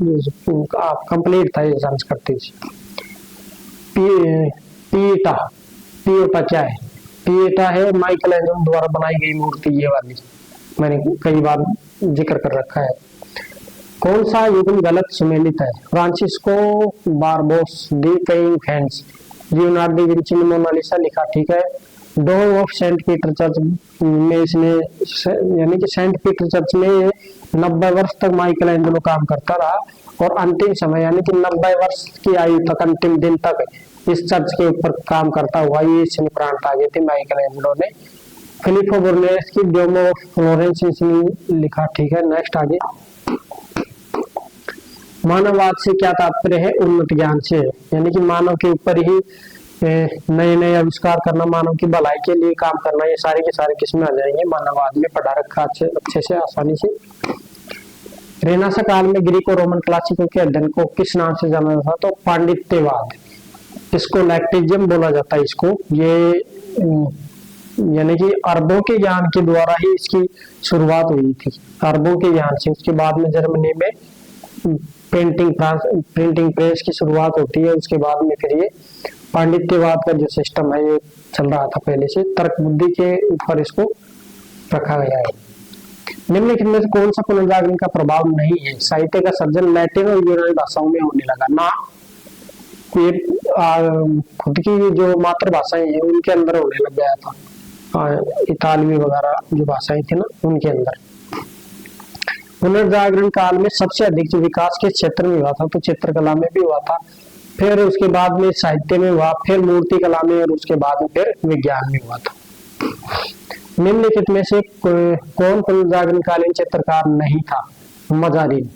कंप्लीट था ये सांस्कृतिक। पिएटा क्या है? पिएटा है माइकल एंजेलो द्वारा बनाई गई मूर्ति, ये वाली मैंने कई बार जिक्र कर रखा है। कौन सा युग्म गलत सुमेलित है? फ्रांसिस्को बारबोस डी कईंग हैंड्स। लियोनार्डो दा विंची ने मोनालिसा लिखा, ठीक है। Dome of Saint Peter church में इसने, यानी कि सेंट पीटर चर्च में 90 वर्ष तक माइकल एंजेलो काम करता रहा और अंतिम समय यानी कि 90 वर्ष की आयु तक, अंतिम दिन तक इस चर्च के ऊपर काम करता हुआ ये इसने प्राण त्यागे थे माइकल एंजेलो ने। फिलिपो बुर्नेस की डोम ऑफ फ्लोरेंस इसने लिखा, ठीक है। नेक्स्ट आगे, मानववाद से क्या तात्पर्य है? उन्नत ज्ञान से, यानी कि मानव के ऊपर ही नए नए आविष्कार करना, मानव की भलाई के लिए काम करना, ये सारे के सारे किसमें आ जाएंगे? मानववाद में। पढ़ा रखा अच्छे से आसानी से। रेनेसां काल में ग्रीक और रोमन क्लासिकों के अध्ययन को किस नाम से जाना जाता? तो पांडित्यवाद, इसको लैक्टिज्म बोला जाता है इसको। ये यानी कि अरबों के ज्ञान के द्वारा ही इसकी शुरुआत हुई थी, अरबों के ज्ञान से। उसके बाद में जर्मनी में प्रिंटिंग प्रेस की शुरुआत होती है। उसके बाद में फिर ये पांडित्यवाद का जो सिस्टम है ये चल रहा था पहले से, तर्क बुद्धि के ऊपर इसको रखा गया है। निम्नलिखित में से कौन सा पुनर्जागरण का प्रभाव नहीं है? साहित्य का सर्जन लैटिन और यूनानी भाषाओं में होने लगा ना, ये खुद की जो मातृभाषाएं हैं उनके अंदर होने लग गया था। इतालवी वगैरह जो भाषाएं थी ना उनके अंदर। पुनर्जागरण काल में सबसे अधिक जो विकास के क्षेत्र में हुआ था तो चित्रकला में भी हुआ था, फिर उसके बाद में साहित्य में हुआ, फिर मूर्ति कला में, और उसके बाद में फिर विज्ञान में हुआ था। निम्नलिखित में से कौन पुनर्जागरण कालीन चित्रकार नहीं था? मजारिन,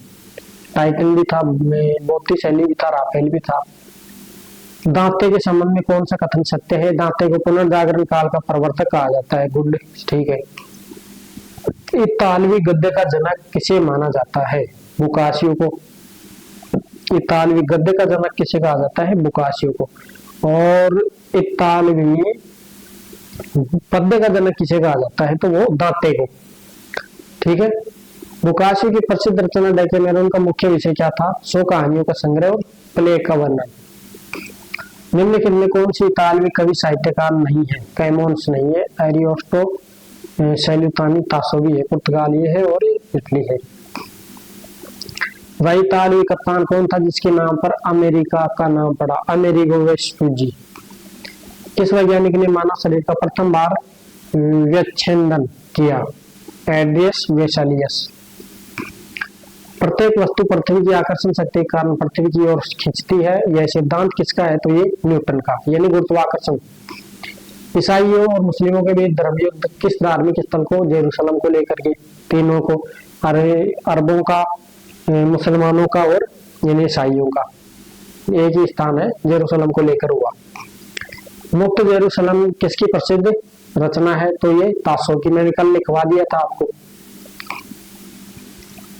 टाइटन भी था, मोती शैली भी था, राफेल भी था। दांते के संबंध में कौन सा कथन सत्य है? दांते को पुनर्जागरण काल का प्रवर्तक कहा जाता है। गुड, ठीक है। इतालवी गद्य का जनक किसे माना जाता है? बुकासियो को। इतालवी गद्य का जनक किसे कहा जाता है? बुकासियो को। और इतालवी पद्य का जनक किसे कहा जाता है? तो वो दांते को, ठीक है। बुकासियो की प्रसिद्ध रचना डेकेमेरोन का मुख्य विषय क्या था? 100 कहानियों का संग्रह और प्ले का वर्णन। निम्नलिखित में कौन सी इतालवी कवि साहित्यकार नहीं है? कैमोन्स नहीं है, एरियोस्टो, सैल्यूतानी, तासो भी है, पुर्तगाल ये है और इटली है। वह इतालवी कप्तान कौन था जिसके नाम पर अमेरिका का नाम पड़ा? अमेरिगो वेस्पुजी। किस वैज्ञानिक ने मानव शरीर का प्रथम बार व्यच्छेदन किया? एड्रियस वेसालियस। प्रत्येक वस्तु पृथ्वी की आकर्षण शक्ति के कारण पृथ्वी की ओर खींचती है, यह सिद्धांत किसका है? तो ये न्यूटन का, यानी गुरुत्वाकर्षण। ईसाइयों और मुस्लिमों के बीच धर्मयुद्ध किस धार्मिक स्थल को? जेरूसलम को लेकर के, तीनों को, अरबों का, मुसलमानों का और यानी ईसाइयों का, एक ही स्थान है जेरूसलम को लेकर हुआ। मुक्त जेरूसलम किसकी प्रसिद्ध रचना है? तो ये तासो की, मैंने कल लिखवा दिया था आपको।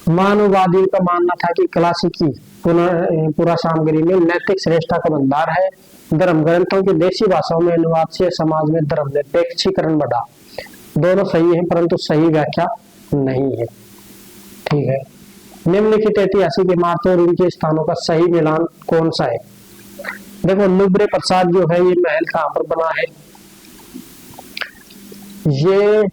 मानववादियों का मानना था कि क्लासिकी पुरा सामग्री में नैतिक श्रेष्ठता का भंडार है। धर्म ग्रंथों के देशी भाषाओं में अनुवाद से समाज में धर्मनिरपेक्षीकरण बढ़ा। दोनों सही है परंतु सही व्याख्या नहीं है, ठीक है। निम्नलिखित ऐतिहासिक इमारतों और उनके स्थानों का सही मिलान कौन सा है? देखो, लुब्रे प्रसाद जो है ये महल कहाँ पर बना है? ये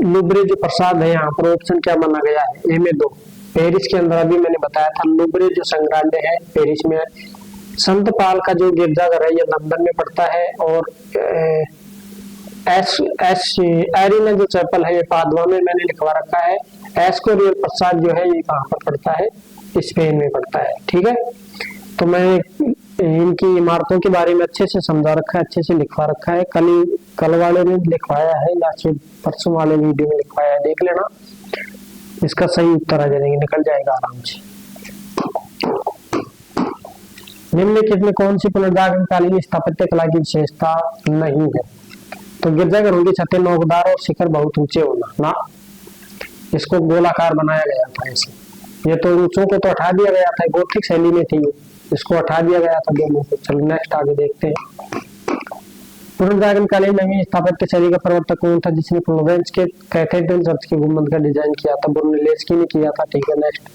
लुब्रे जो प्रसाद है यहाँ पर ऑप्शन क्या माना गया है? ए में 2। पेरिस के अंदर अभी मैंने बताया था लुब्रे जो संग्रहालय है पेरिस में है। संत पाल का जो गिरजाघर है ये लंदन में पड़ता है। और एरिना जो चैपल है ये पादवा में मैंने लिखवा रखा है। एस्कोरियल प्रसाद जो है ये कहाँ पर पड़ता है? स्पेन में पड़ता है, ठीक है। तो मैं इनकी इमारतों के बारे में अच्छे से समझा रखा है, अच्छे से लिखवा रखा है। कल वाले ने लिखवाया है या फिर परसों वाले वीडियो में लिखवाया है, देख लेना। इसका सही उत्तर आ जाएगा, निकल जाएगा आराम से। निम्नलिखित में कौन सी पुनर्जागरण कालीन स्थापत्य कला की विशेषता नहीं है? तो गिरजाघरों की छतें नोकदार और शिखर बहुत ऊंचे होना ना, इसको गोलाकार बनाया गया था ऐसे। ये तो ऊंचों को तो हटा दिया गया था, गोथिक शैली में थी, इसको हटा दिया गया था दोनों को। चलो नेक्स्ट आगे देखते हैं। पुनर्जागरण कालीन नवीन स्थापत्य शैली का प्रवर्तक कौन था जिसने फ्लोरेंस के कैथेड्रल चर्च के गुंबद का डिजाइन किया था? ब्रुनेलेस्की ने किया था, ठीक है। नेक्स्ट,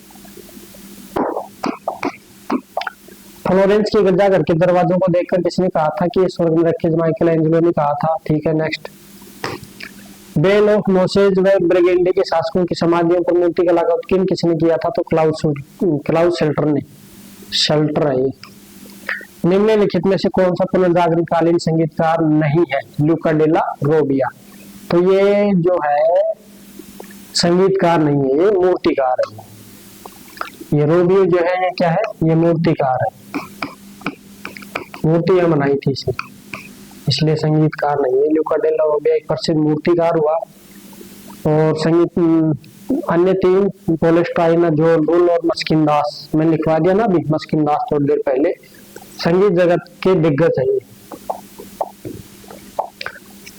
फ्लोरेंस के गिरजाघर के दरवाजों को देखकर किसने कहा था कि स्वर्ग में रखे? माइकल एंजेलो ने कहा था, ठीक है। नेक्स्ट, बेल ऑफ मोसेज व ब्रिगेंडी के शासकों की समाधियों पर मूर्ति कला का उत्कीर्ण किसने किया था? तो क्लाउड शेल्टर ने। शेल्टर है ये। निम्नलिखित में से कौन सा पुनर्जागरण कालीन संगीतकार नहीं है? लुका डेला रोबिया। तो ये जो है संगीतकार नहीं है, ये मूर्तिकार है। ये रोबियो जो है ये क्या है? ये मूर्तिकार है, मूर्तियां बनाई थी इसने, इसलिए संगीतकार नहीं है। लुका डेला रोबिया एक प्रसिद्ध मूर्तिकार हुआ। और संगीत अन्य 3 पोलेस्टाइना, जोल और मस्किन दास, मैंने लिखवा दिया ना अभी, मस्किन दास थोड़ी देर पहले। संगीत जगत के दिग्गज है।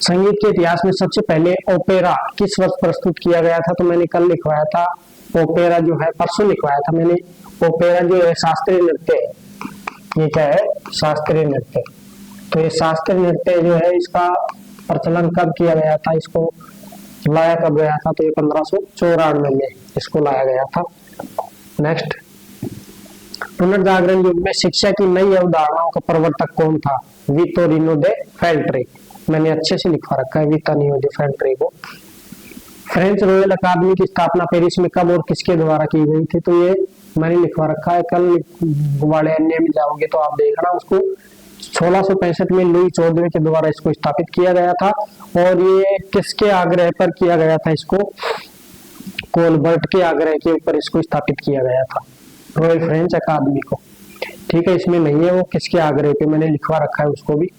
संगीत के इतिहास में सबसे पहले ओपेरा किस वर्ष प्रस्तुत किया गया था? तो मैंने कल लिखवाया था ओपेरा जो है, परसों लिखवाया था मैंने। ओपेरा जो है शास्त्रीय नृत्य है। ये क्या है? शास्त्रीय नृत्य। तो ये शास्त्रीय नृत्य जो है इसका प्रचलन कब किया गया था? इसको लाया कब गया था? तो ये 1594 में इसको लाया गया था। नेक्स्ट, पुनर्जागरण युग में शिक्षा की नई अवधारणाओं का प्रवर्तक कौन था? विटोरिनो दे फेल्ट्रे। मैंने अच्छे से लिखवा रखा है विटोरिनो दे फेल्ट्रे को। फ्रेंच रॉयल अकादमी की स्थापना पेरिस में कब और किसके द्वारा की गई थी? तो ये मैंने लिखवा रखा है, कल वाले अन्य में जाओगे तो आप देखना उसको। 1665 में लुई 14वें के द्वारा इसको स्थापित किया गया था। और ये किसके आग्रह पर किया गया था? इसको कोलबर्ट के आग्रह के ऊपर इसको स्थापित किया गया था, रॉयल फ्रेंच अकादमी को, ठीक है। इसमें नहीं है वो किसके आग्रह पे, मैंने लिखवा रखा है उसको भी।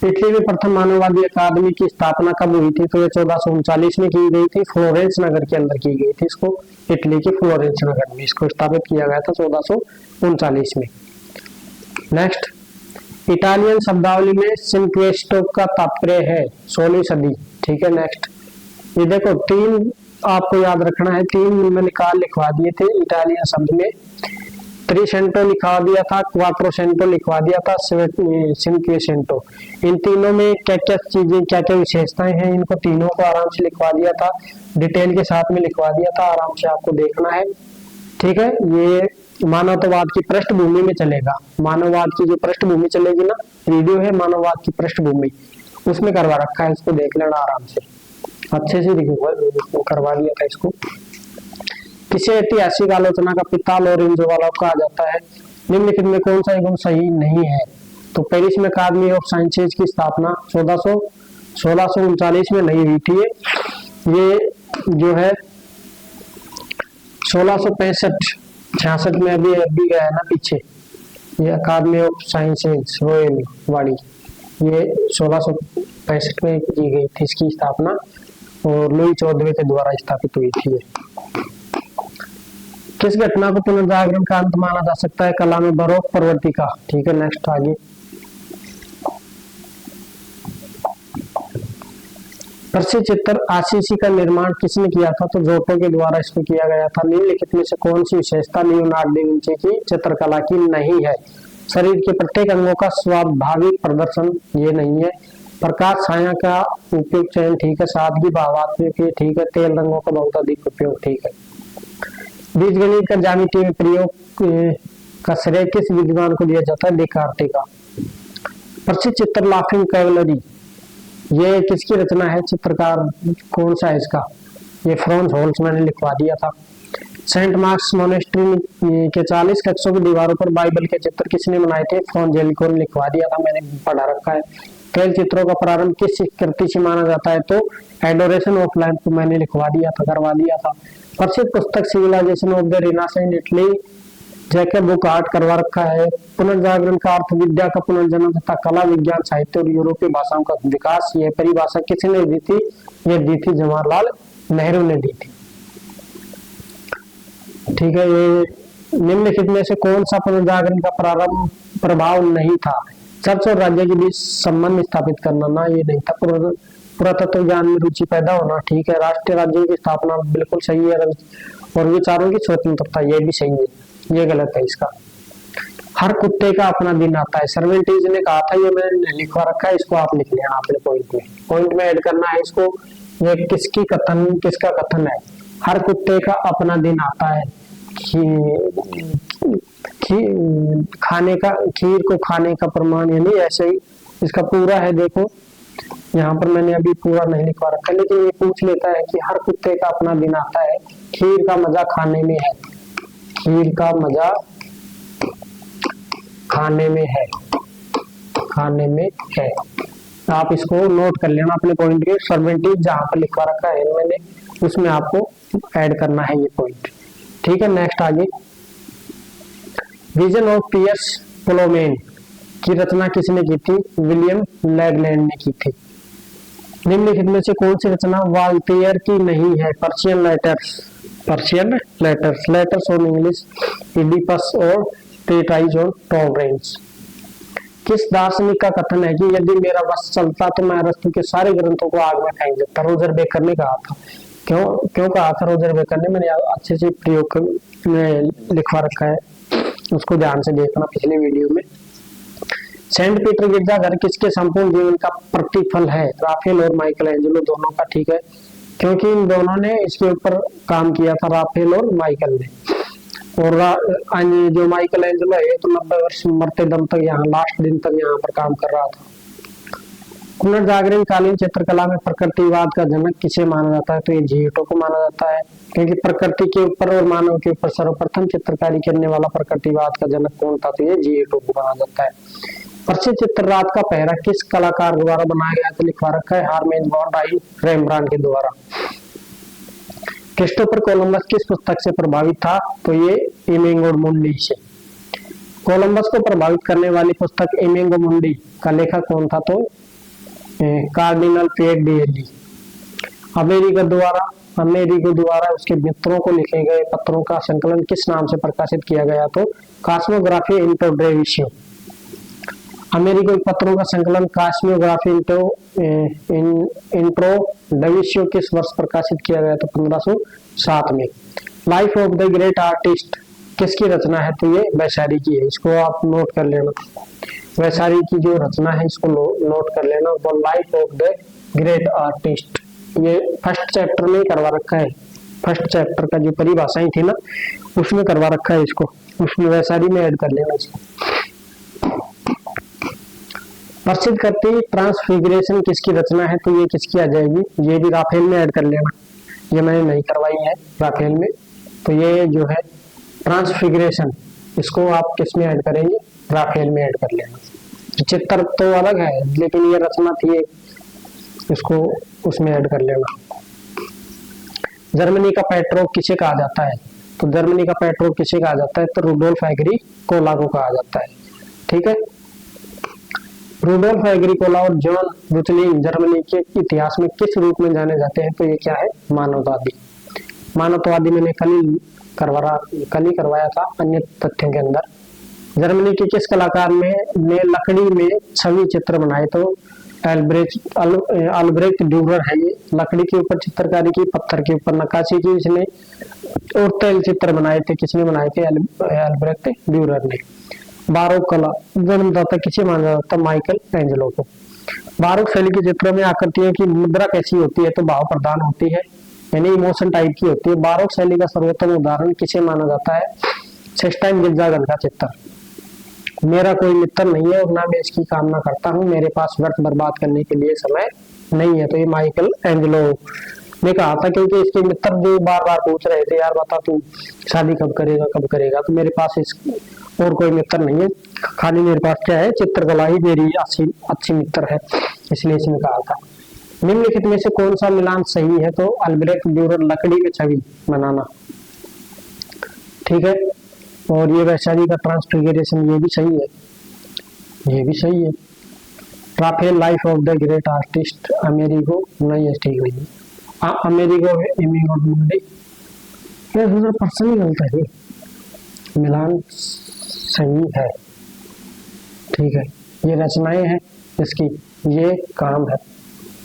इटली में प्रथम मानववादी अकादमी की स्थापना कब हुई थी? तो ये 1439 में की गई थी, फ्लोरेंस नगर के अंदर की गई थी। इसको इटली के फ्लोरेंस नगर में इसको स्थापित किया गया था 1439 में। नेक्स्ट, इटालियन शब्दावली में सिंक्वेस्टो का तात्पर्य है 16वीं सदी। ठीक है, नेक्स्ट, ये देखो तीन आपको याद रखना है, तीन मैंने काल लिखवा दिए थे इटालियन शब्द में। त्रिसेंटो लिखवा दिया था, क्वाट्रोसेंटो लिखवा दिया था, सिंक्वेसेंटो। इन तीनों में क्या क्या चीजें, क्या क्या विशेषताएं हैं, इनको तीनों को आराम से लिखवा दिया था, डिटेल के साथ में लिखवा दिया था, आराम से आपको देखना है। ठीक है, ये मानवतावाद की पृष्ठभूमि में चलेगा। मानववाद की जो पृष्ठभूमि चलेगी ना, वीडियो है मानववाद की पृष्ठभूमि, उसमें करवा रखा है, इसको देख लेना आराम से, अच्छे से करवा दिया था इसको। किसी ऐतिहासिक आलोचना का पिता लोरेंजो वाला कहा जाता है, निम्नलिखित में कौन सा युग्म सही नहीं है? तो पेरिस में अकादमी ऑफ साइंसेज की स्थापना 1639 में नहीं हुई थी। ये जो है 1665-66 में अभी गया है ना पीछे, ये अकादमी ऑफ साइंसेज रॉयल वाली, ये 1665 में की गई थी इसकी स्थापना, और लुई 14वें के द्वारा स्थापित हुई थी। किस घटना को पुनर्जागरण का अंत माना जा सकता है? कला में बरोक प्रवृत्ति का। ठीक है, नेक्स्ट आगे, प्रसिद्ध चित्र आशीसी का निर्माण किसने किया था? तो जोटो के द्वारा इसको किया गया था। निम्नलिखित में से कौन सी विशेषता लियोनार्डो दा विंची की चित्रकला की नहीं है? शरीर के प्रत्येक अंगों का स्वाभाविक प्रदर्शन, ये नहीं है। प्रकाश छाया का उपयोग चयन, ठीक है। सादगी भावात्मक, ठीक है। तेल रंगों का बहुत अधिक उपयोग, ठीक है। बीजगणित का ज्यामिति में प्रयोग का श्रेय किस विद्वान को दिया जाता है? डेकार्टे का। प्रसिद्ध चित्र लाफिंग कैवलरी, ये किसकी रचना है? चित्रकार कौन सा है इसका? ये फ्रांस होल्स, मैंने लिखवा दिया था। सेंट मार्क्स मोनेस्ट्री के 40 कक्षों की दीवारों पर बाइबल के चित्र किसने बनाए थे? फ्रांजेलिको ने लिखवा दिया था, मैंने पढ़ा रखा है। खेल चित्रों का प्रारंभ किस कृति से माना जाता है? तो एडोरेशन ऑफ लैंप को मैंने लिखवा दिया था, करवा दिया था। प्रसिद्ध पुस्तक civilisation of the Renaissance Italy, Jacob Burckhardt करवा रखा है। पुनर्जागरण का अर्थ विद्या का पुनर्जन्म तथा कला, विज्ञान, साहित्य और यूरोपीय भाषाओं का विकास, यह परिभाषा किसने दी थी? ये दी थी जवाहरलाल नेहरू ने दी थी। ठीक है, ये निम्नलिखित में से कौन सा पुनर्जागरण का प्रारंभ प्रभाव नहीं था? चर्च और राज्य के बीच संबंध स्थापित करना, ना ये नहीं था। पुरातत्व ज्ञान में रुचि पैदा होना, ठीक है। राष्ट्रीय राज्यों की स्थापना, बिल्कुल सही है। और विचारों की स्वतंत्रता, ये भी सही है, ये गलत है इसका। हर कुत्ते का अपना दिन आता है, सर्वेंटीज ने कहा था, ये मैंने लिखवा रखा है, इसको आप लिख लेना अपने पॉइंट में ऐड करना है इसको। ये किसका कथन है? हर कुत्ते का अपना दिन आता है, खाने का, खीर को खाने का प्रमाण, यानी ऐसे ही इसका पूरा है। देखो यहाँ पर मैंने अभी पूरा नहीं लिखवा रखा, लेकिन ये पूछ लेता है कि हर कुत्ते का अपना दिन आता है, खीर का मजा खाने में है, खीर का मजा खाने में है, खाने में है। आप इसको नोट कर लेना अपने पॉइंट के। सर्वेंटीज जहाँ पर लिखवा रखा है मैंने, उसमें आपको ऐड करना है ये पॉइंट, ठीक है। नेक्स्ट आगे, विजन ऑफ पियर्स प्लोमेन की रचना किसने की थी? विलियम लैगलैंड ने की थी। निम्नलिखित में से कौन सी रचना वाल्टेयर की नहीं है? Persian letters on English, Oedipus और ट्रीटाइज ऑन टॉलरेंस। किस दार्शनिक का कथन है कि यदि मेरा बस चलता तो मैं अरस्तु के सारे ग्रंथों को आग में फेंक देता? रोजर बेकर ने कहा था। क्यों कहा था रोजर बेकर ने? मैंने अच्छे से प्रयोग में लिखवा रखा है, उसको ध्यान से देखना पिछले वीडियो में। सेंट पीटर गिरजाघर किसके संपूर्ण जीवन का प्रतिफल है? राफेल और माइकल एंजेलो दोनों का, ठीक है, क्योंकि इन दोनों ने इसके ऊपर काम किया था, राफेल और माइकल ने। और जो माइकल एंजेलो है तो 90 वर्ष मरते दम तक, यहाँ लास्ट दिन तक यहाँ पर काम कर रहा था। पुनर्जागरण कालीन चित्रकला में प्रकृतिवाद का जनक किसे माना जाता है? तो ये जियोटो को माना जाता है, क्योंकि प्रकृति के ऊपर और मानव के ऊपर सर्वप्रथम चित्रकारी करने वाला प्रकृतिवाद का जनक कौन था? तो ये जियोटो को माना जाता है। प्रसिद्ध चित्र रात का पहरा किस कलाकार द्वारा बनाया गया? तो लिखवा रखा है हार्मेन वॉन राइन रेम्ब्रांड के द्वारा। क्रिस्टोफर कोलंबस किस पुस्तक से प्रभावित था? तो ये इमेंगो मुंडी से। कोलंबस को प्रभावित करने वाली पुस्तक इमेंगो मुंडी का लेखक कौन था? तो कार्डिनल पेडिएली। अमेरिको द्वारा उसके मित्रों को लिखे गए पत्रों का संकलन किस नाम से प्रकाशित किया गया? तो कॉस्मोग्राफी इंट्रोडक्शन। अमेरिको पत्रों का संकलन कॉस्मोग्राफी इंट्रोडक्शन किस वर्ष प्रकाशित किया गया? तो 1507 में। Life of the great artist किसकी रचना है? तो ये वैशाली की है, इसको आप नोट कर लेना। वैशाली की जो रचना है इसको नोट कर लेना। वो life of the great artist, ये फर्स्ट चैप्टर में करवा रखा है। फर्स्ट चैप्टर का जो परिभाषाएं थी ना उसमें करवा रखा है इसको, उसमें वैशाली में ऐड कर लेना इसको। प्रसिद्ध करती ट्रांसफिगरेशन किसकी रचना है? तो ये किसकी आ जाएगी? ये भी राफेल में ऐड कर लेना, ये मैंने नहीं करवाई है राफेल में। तो ये जो है ट्रांसफिगरेशन, इसको आप किस में ऐड करेंगे? राफेल में ऐड कर लेना। चित्र तो अलग है लेकिन ये रचना थी, इसको उसमें ऐड कर लेना। जर्मनी का पेट्रोक किसे कहा जाता है? तो जर्मनी का पेट्रोक किसे कहा जाता है? तो रुडोल्फ एग्रीकोला को कहा जाता है। ठीक है, रुडोल्फ एग्रीकोला और जॉन रुचलिन जर्मनी के इतिहास में किस रूप में जाने जाते हैं? तो ये क्या है? मानववादी। मानववादी मैंने कल ही करवाया था अन्य तथ्यों के अंदर। जर्मनी के किस कलाकार ने लकड़ी में छवि चित्र बनाए? तो अल्ब्रेक्ट ड्यूरर है। ये लकड़ी के ऊपर चित्रकारी की, पत्थर के ऊपर नक्काशी की इसने, और तैल चित्र बनाए थे। किसने बनाए थे? अल्ब्रेक्ट ड्यूरर ने। बारोक कला जन्मदाता किसे माना जाता है? माइकल एंजेलो को। बारोक शैली के चित्रों में आकृतियों की मुद्रा कैसी होती है? तो भाव प्रधान होती है, यानी इमोशन टाइप की होती है। बारोक शैली का सर्वोत्तम उदाहरण किसे माना जाता है? सिस्टाइन गिरजाघर का चित्र। मेरा कोई मित्र नहीं है और ना मैं इसकी कामना करता हूँ, मेरे पास व्यर्थ बर्बाद करने के लिए समय नहीं है। तो ये माइकल एंजेलो ने कहा था, क्योंकि इसके मित्र जो बार बार पूछ रहे थे, यार बता तू शादी कब करेगा कब करेगा, तो मेरे पास और कोई मित्र नहीं है, खाली मेरे पास क्या है? चित्रकला ही मेरी अच्छी मित्र है, इसलिए इसने कहा था। निम्नलिखित में से कौन सा मिलान सही है? तो अल्ब्रेक्ट ड्यूरर लकड़ी में छवि बनाना। ठीक है, और ये वैशाली का ट्रांसफिगरेशन ये भी सही है, ये भी सही है। Raphael life of the great artist Amerigo नहीं है, ठीक नहीं। अमेरिको एमिगो मुंडे पर्सन ही गलत है, मिलान सही है। ठीक है, ये रचनाएं हैं इसकी, ये काम है,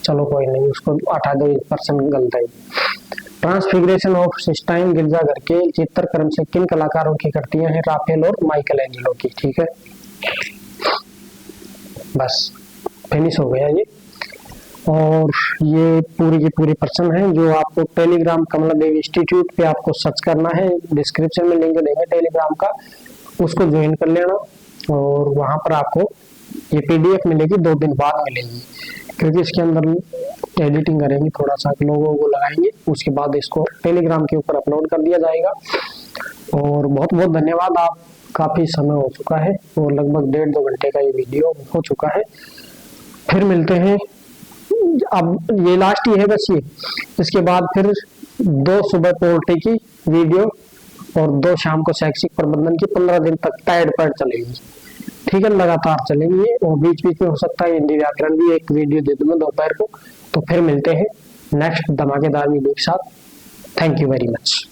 चलो कोई नहीं, उसको हटा दो, पर्सन गलत है। ट्रांसफिगरेशन ऑफ सिस्टाइन गिरजाघर के चित्रकर्म से किन कलाकारों की कृतियां हैं? राफेल और माइकल एंजेलो की। ठीक है, बस फिनिश हो गया ये। और ये पूरी की पूरी पर्सन है जो आपको टेलीग्राम कमला देवी इंस्टीट्यूट पे आपको सर्च करना है, डिस्क्रिप्शन में लिंक देंगे टेलीग्राम का, उसको ज्वाइन कर लेना। और वहां पर आपको ये पीडीएफ मिलेगी, 2 दिन बाद मिलेगी, क्योंकि इसके अंदर एडिटिंग करेंगे, थोड़ा सा लोगों को लगाएंगे, उसके बाद इसको टेलीग्राम के ऊपर अपलोड कर दिया जाएगा। और बहुत बहुत धन्यवाद, आप काफी समय हो चुका है और लगभग 1.5-2 घंटे का ये वीडियो हो चुका है। फिर मिलते हैं, अब ये लास्ट ही है बस ये, इसके बाद फिर 2 सुबह पोल्ट्री की वीडियो और 2 शाम को शैक्षिक प्रबंधन की 15 दिन तक टाइड पैड चलेगी। ठीक है, लगातार चलेंगे, और बीच बीच में हो सकता है हिंदी व्याकरण भी एक वीडियो दे दूंगा दोपहर को। तो फिर मिलते हैं नेक्स्ट धमाकेदार वीडियो के साथ। Thank you very much.